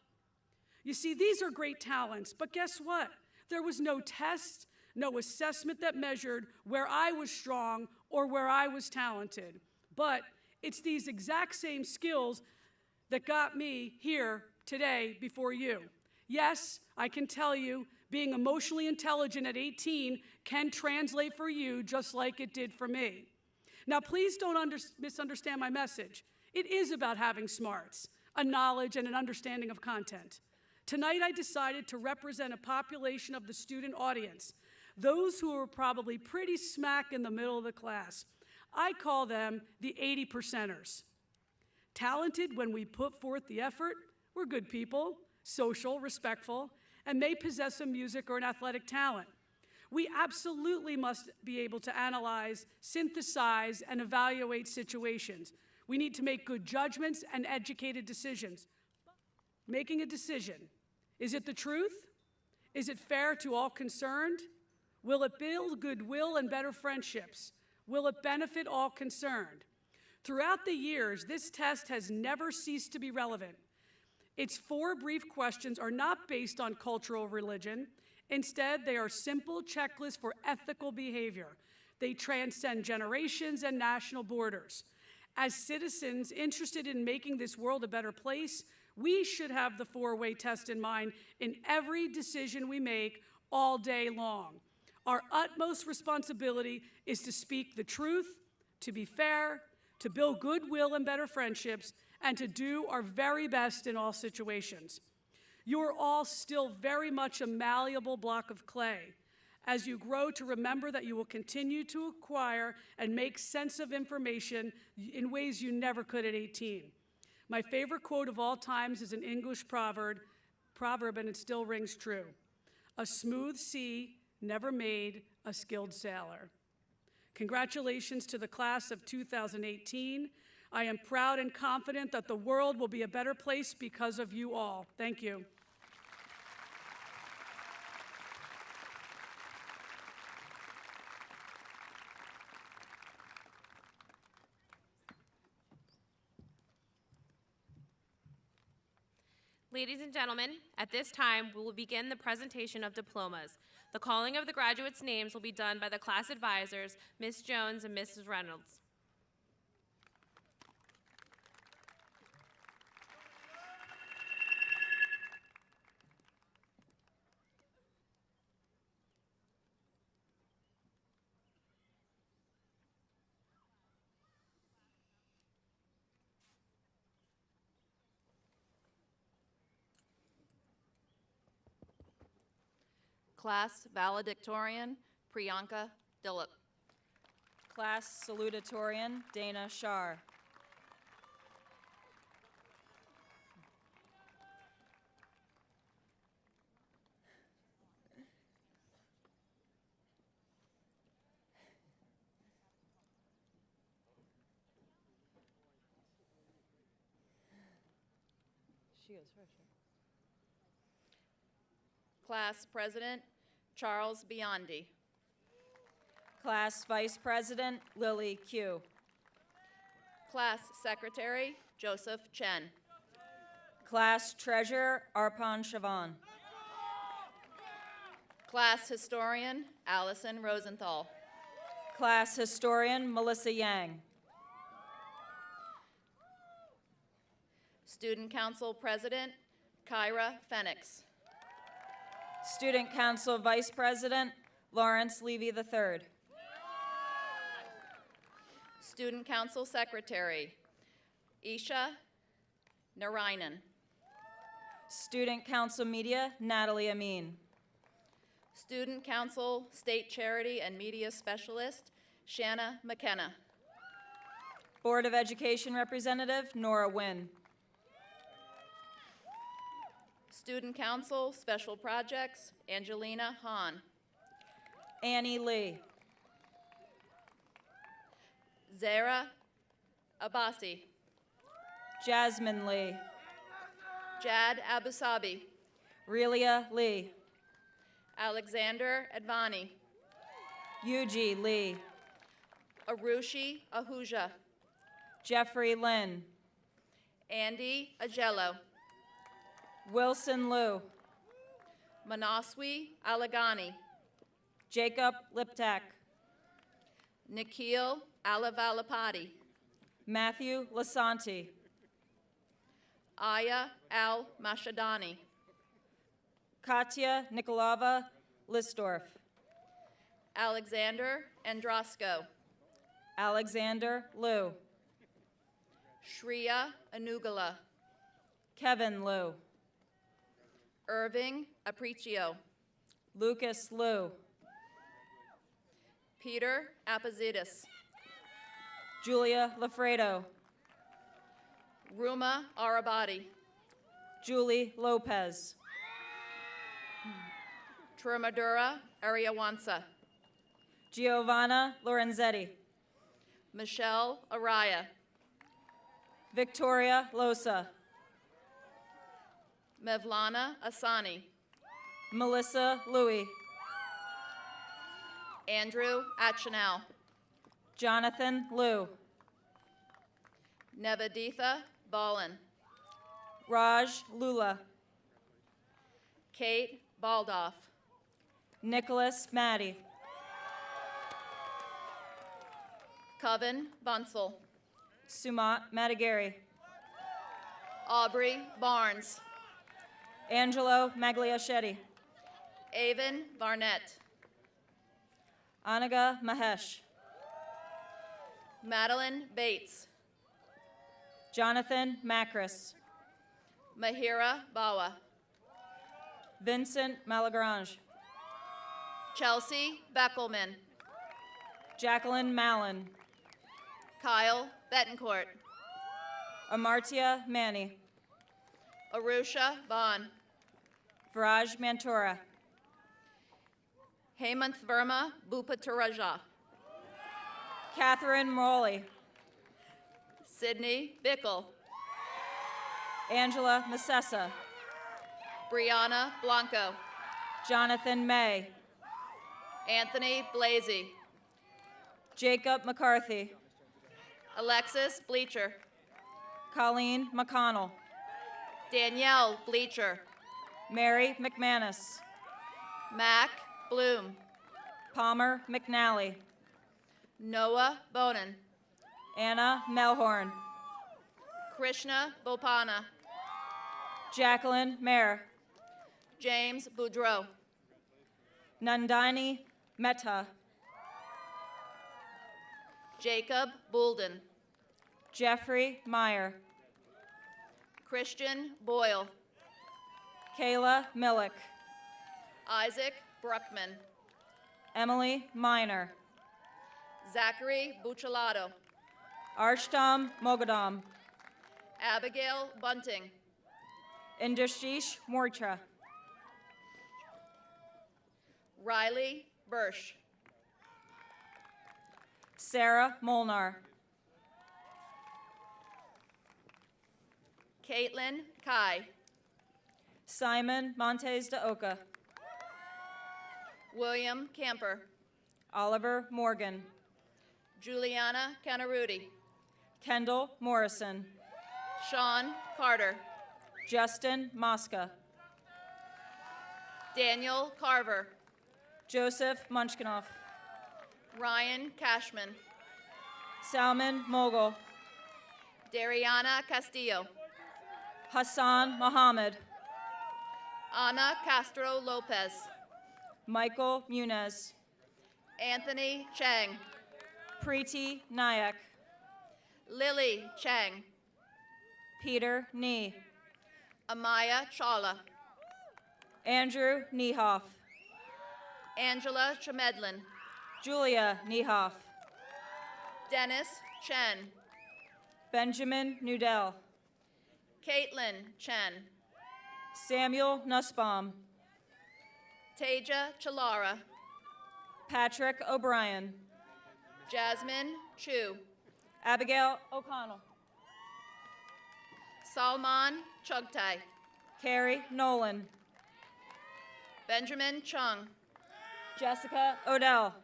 You see, these are great talents, but guess what? There was no test, no assessment that measured where I was strong or where I was talented. But it's these exact same skills that got me here today before you. Yes, I can tell you, being emotionally intelligent at 18 can translate for you just like it did for me. Now, please don't misunderstand my message. It is about having smarts, a knowledge, and an understanding of content. Tonight, I decided to represent a population of the student audience, those who are probably pretty smack in the middle of the class. I call them the 80%ers. Talented when we put forth the effort, we're good people, social, respectful, and may possess a music or an athletic talent. We absolutely must be able to analyze, synthesize, and evaluate situations. We need to make good judgments and educated decisions. Making a decision. Is it the truth? Is it fair to all concerned? Will it build goodwill and better friendships? Will it benefit all concerned? Throughout the years, this test has never ceased to be relevant. Its 4 brief questions are not based on cultural religion. Instead, they are simple checklists for ethical behavior. They transcend generations and national borders. As citizens interested in making this world a better place, we should have the 4-way test in mind in every decision we make all day long. Our utmost responsibility is to speak the truth, to be fair, to build goodwill and better friendships, and to do our very best in all situations. You are all still very much a malleable block of clay. As you grow to remember that you will continue to acquire and make sense of information in ways you never could at 18. My favorite quote of all times is an English proverb, and it still rings true. A smooth sea never made a skilled sailor. Congratulations to the class of 2018. I am proud and confident that the world will be a better place because of you all. Thank you. Ladies and gentlemen, at this time, we will begin the presentation of diplomas. The calling of the graduates' names will be done by the class advisors, Ms. Jones and Mrs. Reynolds. Class Valedictorian, Priyanka Dilip. Class Salutatorian, Dana Shar. She goes first, right? Class President, Charles Biondi. Class Vice President, Lily Q. Class Secretary, Joseph Chen. Class Treasurer, Arpan Chavan. Class Historian, Allison Rosenthal. Class Historian, Melissa Yang. Student Council President, Kyra Fenix. Student Council Vice President, Lawrence Levy III. Student Council Secretary, Isha Narayanan. Student Council Media, Natalie Amin. Student Council State Charity and Media Specialist, Shanna McKenna. Board of Education Representative, Nora Wynn. Student Council Special Projects, Angelina Hahn. Annie Lee. Zara Abbasi. Jasmine Lee. Jad Abusabi. Relia Lee. Alexander Advani. Yuji Lee. Arushi Ahuja. Jeffrey Lynn. Andy Agello. Wilson Liu. Manaswi Alagani. Jacob Liptak. Nikhil Alavalapati. Matthew Lasanti. Aya Al Mashadani. Katya Nikolava Lisdorf. Alexander Androsko. Alexander Liu. Shreya Anugala. Kevin Liu. Irving Apricio. Lucas Liu. Peter Apozidis. Julia Lafredo. Ruma Arabadi. Julie Lopez. Trumadura Ariawansa. Giovanna Lorenzetti. Michelle Araya. Victoria Losa. Mevlana Asani. Melissa Louie. Andrew Achanel. Jonathan Liu. Nevaditha Ballin. Raj Lula. Kate Baldoff. Nicholas Maddie. Coven Bunsell. Sumat Madagari. Aubrey Barnes. Angelo Magliaschetti. Avon Barnett. Anaga Mahesh. Madeline Bates. Jonathan Macris. Mahira Bawa. Vincent Malagrange. Chelsea Beckelman. Jacqueline Mallon. Kyle Betancourt. Amartya Manny. Arusha Bond. Viraj Mantora. Hemant Verma Bhupataraja. Catherine Morley. Sydney Bickle. Angela Masessa. Brianna Blanco. Jonathan May. Anthony Blasey. Jacob McCarthy. Alexis Bleacher. Colleen McConnell. Danielle Bleacher. Mary McManus. Mac Bloom. Palmer McNally. Noah Bonin. Anna Melhorn. Krishna Bopana. Jacqueline Mayer. James Boudreau. Nandini Mehta. Jacob Boulden. Jeffrey Meyer. Christian Boyle. Kayla Millick. Isaac Bruckman. Emily Miner. Zachary Buccellato. Arshtam Mogadam. Abigail Bunting. Indushish Morcha. Riley Birsch. Sarah Molnar. Caitlin Kai. Simon Montes de Oca. William Camper. Oliver Morgan. Juliana Canarudi. Kendall Morrison. Sean Carter. Justin Mosca. Daniel Carver. Joseph Munchkinoff. Ryan Cashman. Salman Mogul. Dariana Castillo. Hassan Mohammed. Ana Castro Lopez. Michael Munez. Anthony Chang. Preeti Nayak. Lily Chang. Peter Nee. Amaya Chawla. Andrew Niehoff. Angela Chemedlin. Julia Niehoff. Dennis Chen. Benjamin Nudell. Caitlin Chen. Samuel Nussbaum. Taja Chalara. Patrick O'Brien. Jasmine Chu. Abigail O'Connell. Salman Chugtai. Carrie Nolan. Benjamin Chung. Jessica Odell.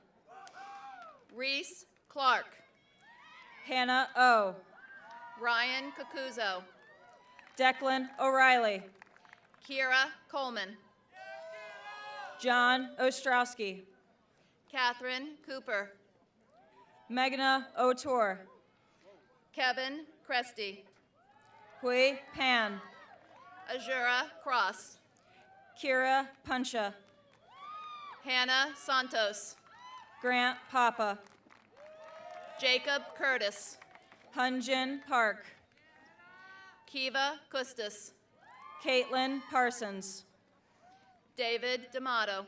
Reese Clark. Hannah O. Ryan Cacuzo. Declan O'Reilly. Kira Coleman. John Ostrowski. Catherine Cooper. Meghna O'Toole. Kevin Cresty. Hui Pan. Azura Cross. Kira Puncha. Hannah Santos. Grant Papa. Jacob Curtis. Hunjin Park. Kiva Custis. Caitlin Parsons. David D'Amato.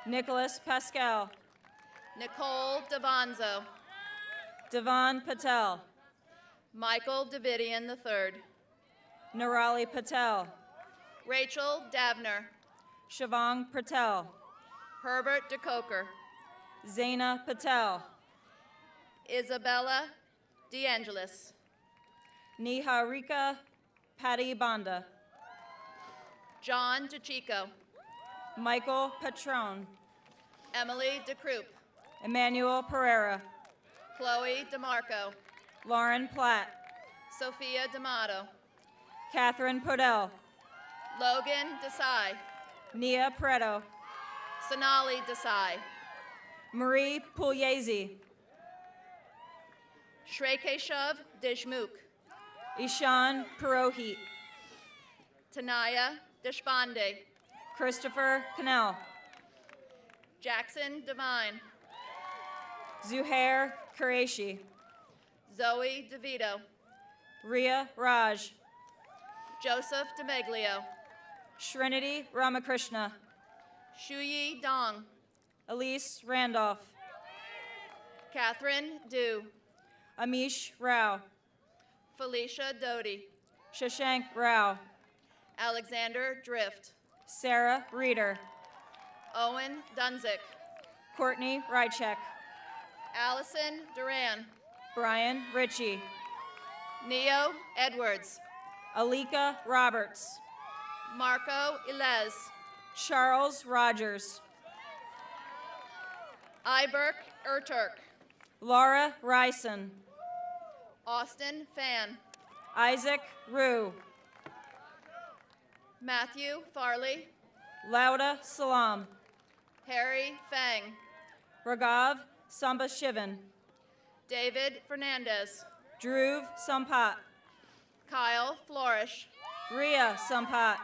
Nicholas Pascal. Nicole Davanzo. Devon Patel. Michael Davidian III. Nirali Patel. Rachel Davner. Shavang Patel. Herbert DeCoker. Zaina Patel. Isabella DeAngelis. Niharika Patty Banda. John DeChico. Michael Patron. Emily DeCroup. Emmanuel Pereira. Chloe DeMarco. Lauren Platt. Sophia D'Amato. Catherine Podell. Logan Desai. Nia Preto. Sonali Desai. Marie Pugliese. Shrekeshav Deshmukh. Ishan Purohit. Tanaya Deshpande. Christopher Cannell. Jackson Devine. Zuhair Qureshi. Zoe DeVito. Ria Raj. Joseph DeMeglio. Srinidhi Ramakrishna. Shuyi Dong. Elise Randolph. Catherine Du. Amish Rao. Felicia Doty. Shashank Rao. Alexander Drift. Sarah Reeder. Owen Dunzik. Courtney Rychek. Allison Duran. Brian Ritchie. Neo Edwards. Alika Roberts. Marco Ilez. Charles Rogers. Iberk Erturk. Laura Ryson. Austin Fan. Isaac Rue. Matthew Farley. Lauda Salam. Harry Fang. Raghav Sambashivan. David Fernandez. Dhruv Sampat. Kyle Flourish. Ria Sampat.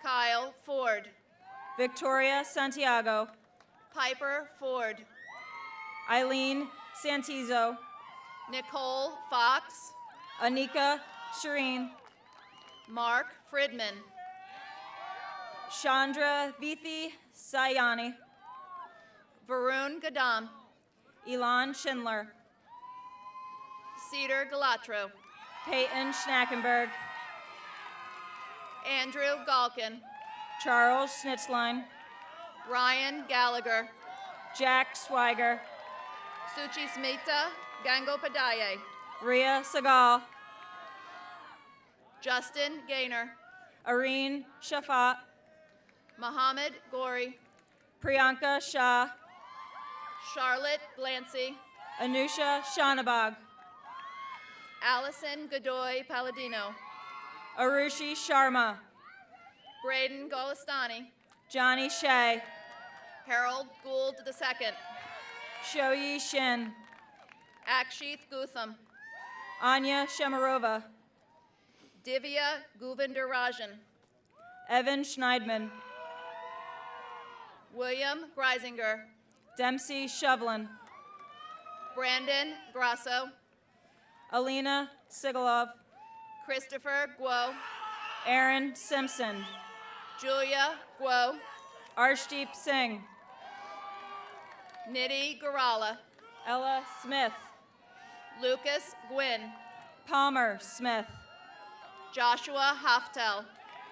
Kyle Ford. Victoria Santiago. Piper Ford. Eileen Santizo. Nicole Fox. Anika Shireen. Mark Fridman. Chandra Vithi Sayani. Varun Gadam. Elon Schindler. Cedar Delatro. Peyton Schnackenberg. Andrew Galkin. Charles Schnitzline. Ryan Gallagher. Jack Swiger. Suchismita Gangopadaye. Ria Sagal. Justin Gaynor. Areen Shafat. Mohammed Gori. Priyanka Shah. Charlotte Glancy. Anusha Shanabag. Allison Godoy Palladino. Arushi Sharma. Braden Golestani. Johnny Shea. Harold Gould II. Shoyi Shin. Akshith Gutham. Anya Shemarova. Divya Govindarajan. Evan Schneidman. William Greisinger. Dempsey Shovlin. Brandon Grasso. Alina Sigalov. Christopher Guo. Aaron Simpson. Julia Guo. Arshdeep Singh. Nidhi Garala. Ella Smith. Lucas Gwynn. Palmer Smith. Joshua Haftel.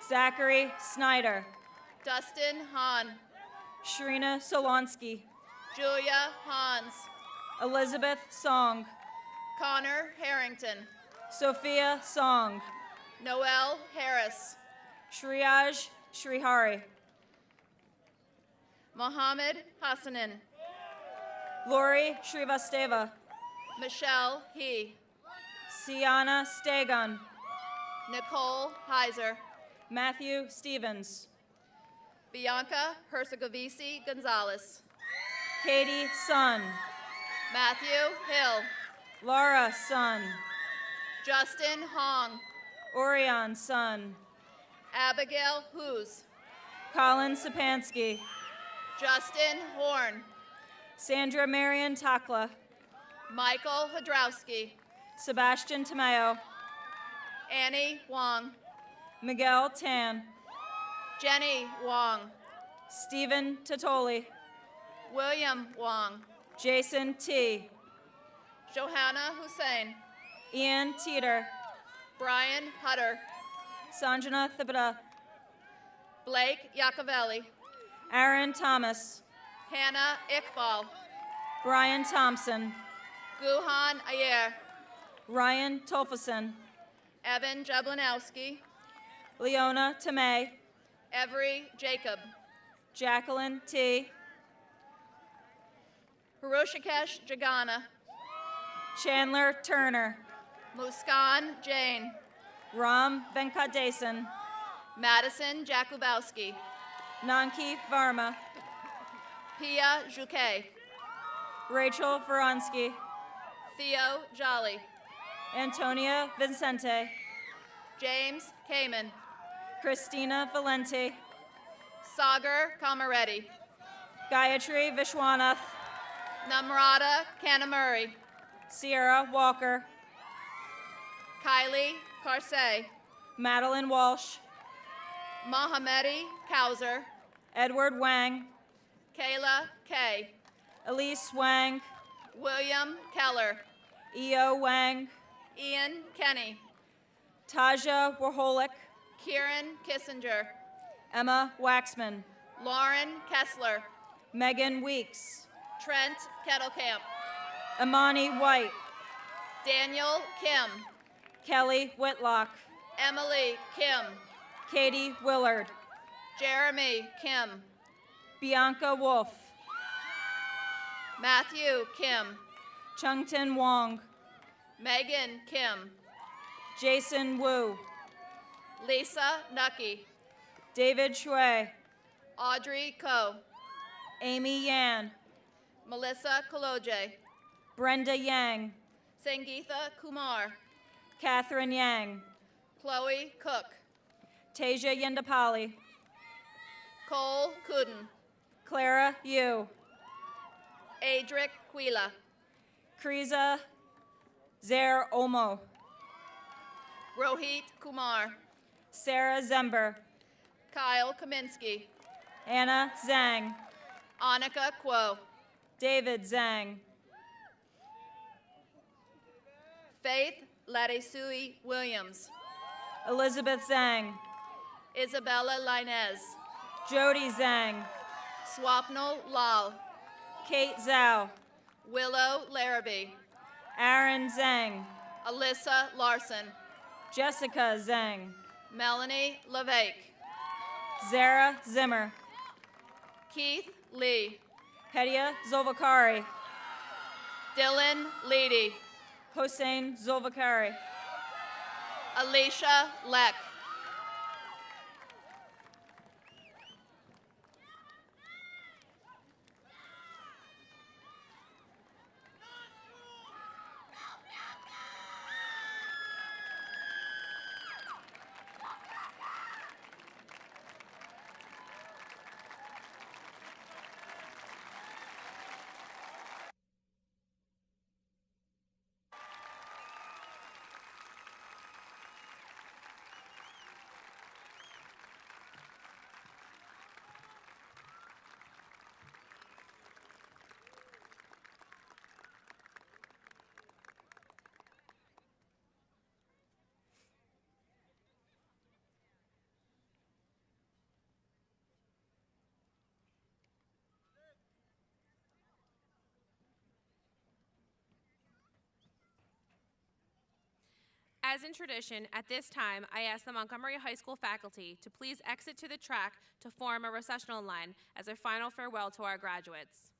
Zachary Snyder. Dustin Hahn. Shrina Solonsky. Julia Hans. Elizabeth Song. Connor Harrington. Sophia Song. Noel Harris. Shriyaj Shrihari. Mohammed Hassanin. Lori Shrivastava. Michelle He. Sienna Stegun. Nicole Heiser. Matthew Stevens. Bianca Herzegovisi Gonzalez. Katie Sun. Matthew Hill. Laura Sun. Justin Hong. Orion Sun. Abigail Hughes. Colin Sapansky. Justin Horn. Sandra Marion Takla. Michael Hodrowski. Sebastian Tamayo. Annie Wong. Miguel Tan. Jenny Wong. Stephen Totoli. William Wong. Jason T. Johanna Hussein. Ian Teeter. Brian Hutter. Sanjana Thibada. Blake Yacovelli. Aaron Thomas. Hannah Iqbal. Brian Thompson. Guhan Ayer. Ryan Tolfason. Evan Jablanowski. Leona Tomei. Every Jacob. Jacqueline T. Hiroshikesh Jagana. Chandler Turner. Muskan Jain. Ram Venkatesan. Madison Jakubowski. Nanki Varma. Pia Juque. Rachel Voronsky. Theo Jolly. Antonia Vincente. James Kamen. Christina Valenti. Sagar Kamareddy. Gayatri Vishwanath. Namrata Kanamurray. Sierra Walker. Kylie Carsey. Madeline Walsh. Mohamedi Kauser. Edward Wang. Kayla Kay. Elise Wang. William Keller. E.O. Wang. Ian Kenny. Taja Warholic. Kieran Kissinger. Emma Waxman. Lauren Kessler. Megan Weeks. Trent Kettlecamp. Imani White. Daniel Kim. Kelly Whitlock. Emily Kim. Katie Willard. Jeremy Kim. Bianca Wolf. Matthew Kim. Chungtin Wong. Megan Kim. Jason Wu. Lisa Nucky. David Shui. Audrey Ko. Amy Yan. Melissa Koloje. Brenda Yang. Sangeetha Kumar. Catherine Yang. Chloe Cook. Tasia Yendapali. Cole Kuden. Clara Yu. Adric Quila. Kriza Zer Omo. Rohit Kumar. Sarah Zember. Kyle Kaminsky. Anna Zhang. Annika Kuo. David Zhang. Faith Ladesui Williams. Elizabeth Zhang. Isabella Linez. Jody Zhang. Swapnil Lal. Kate Zhao. Willow Larrabee. Aaron Zhang. Alyssa Larson. Jessica Zhang. Melanie LeVake. Zara Zimmer. Keith Lee. Hedia Zolvakari. Dylan Leedy. Hossein Zolvakari. Alicia Leck. As in tradition, at this time, I ask the Montgomery High School faculty to please exit to the track to form a recessional line as a final farewell to our graduates.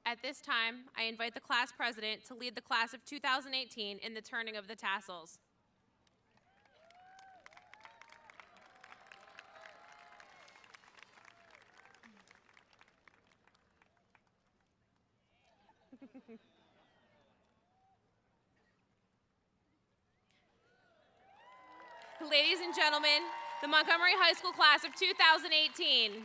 At this time, I invite the class president to lead the class of 2018 in the turning of the tassels. Ladies and gentlemen, the Montgomery High School class of 2018.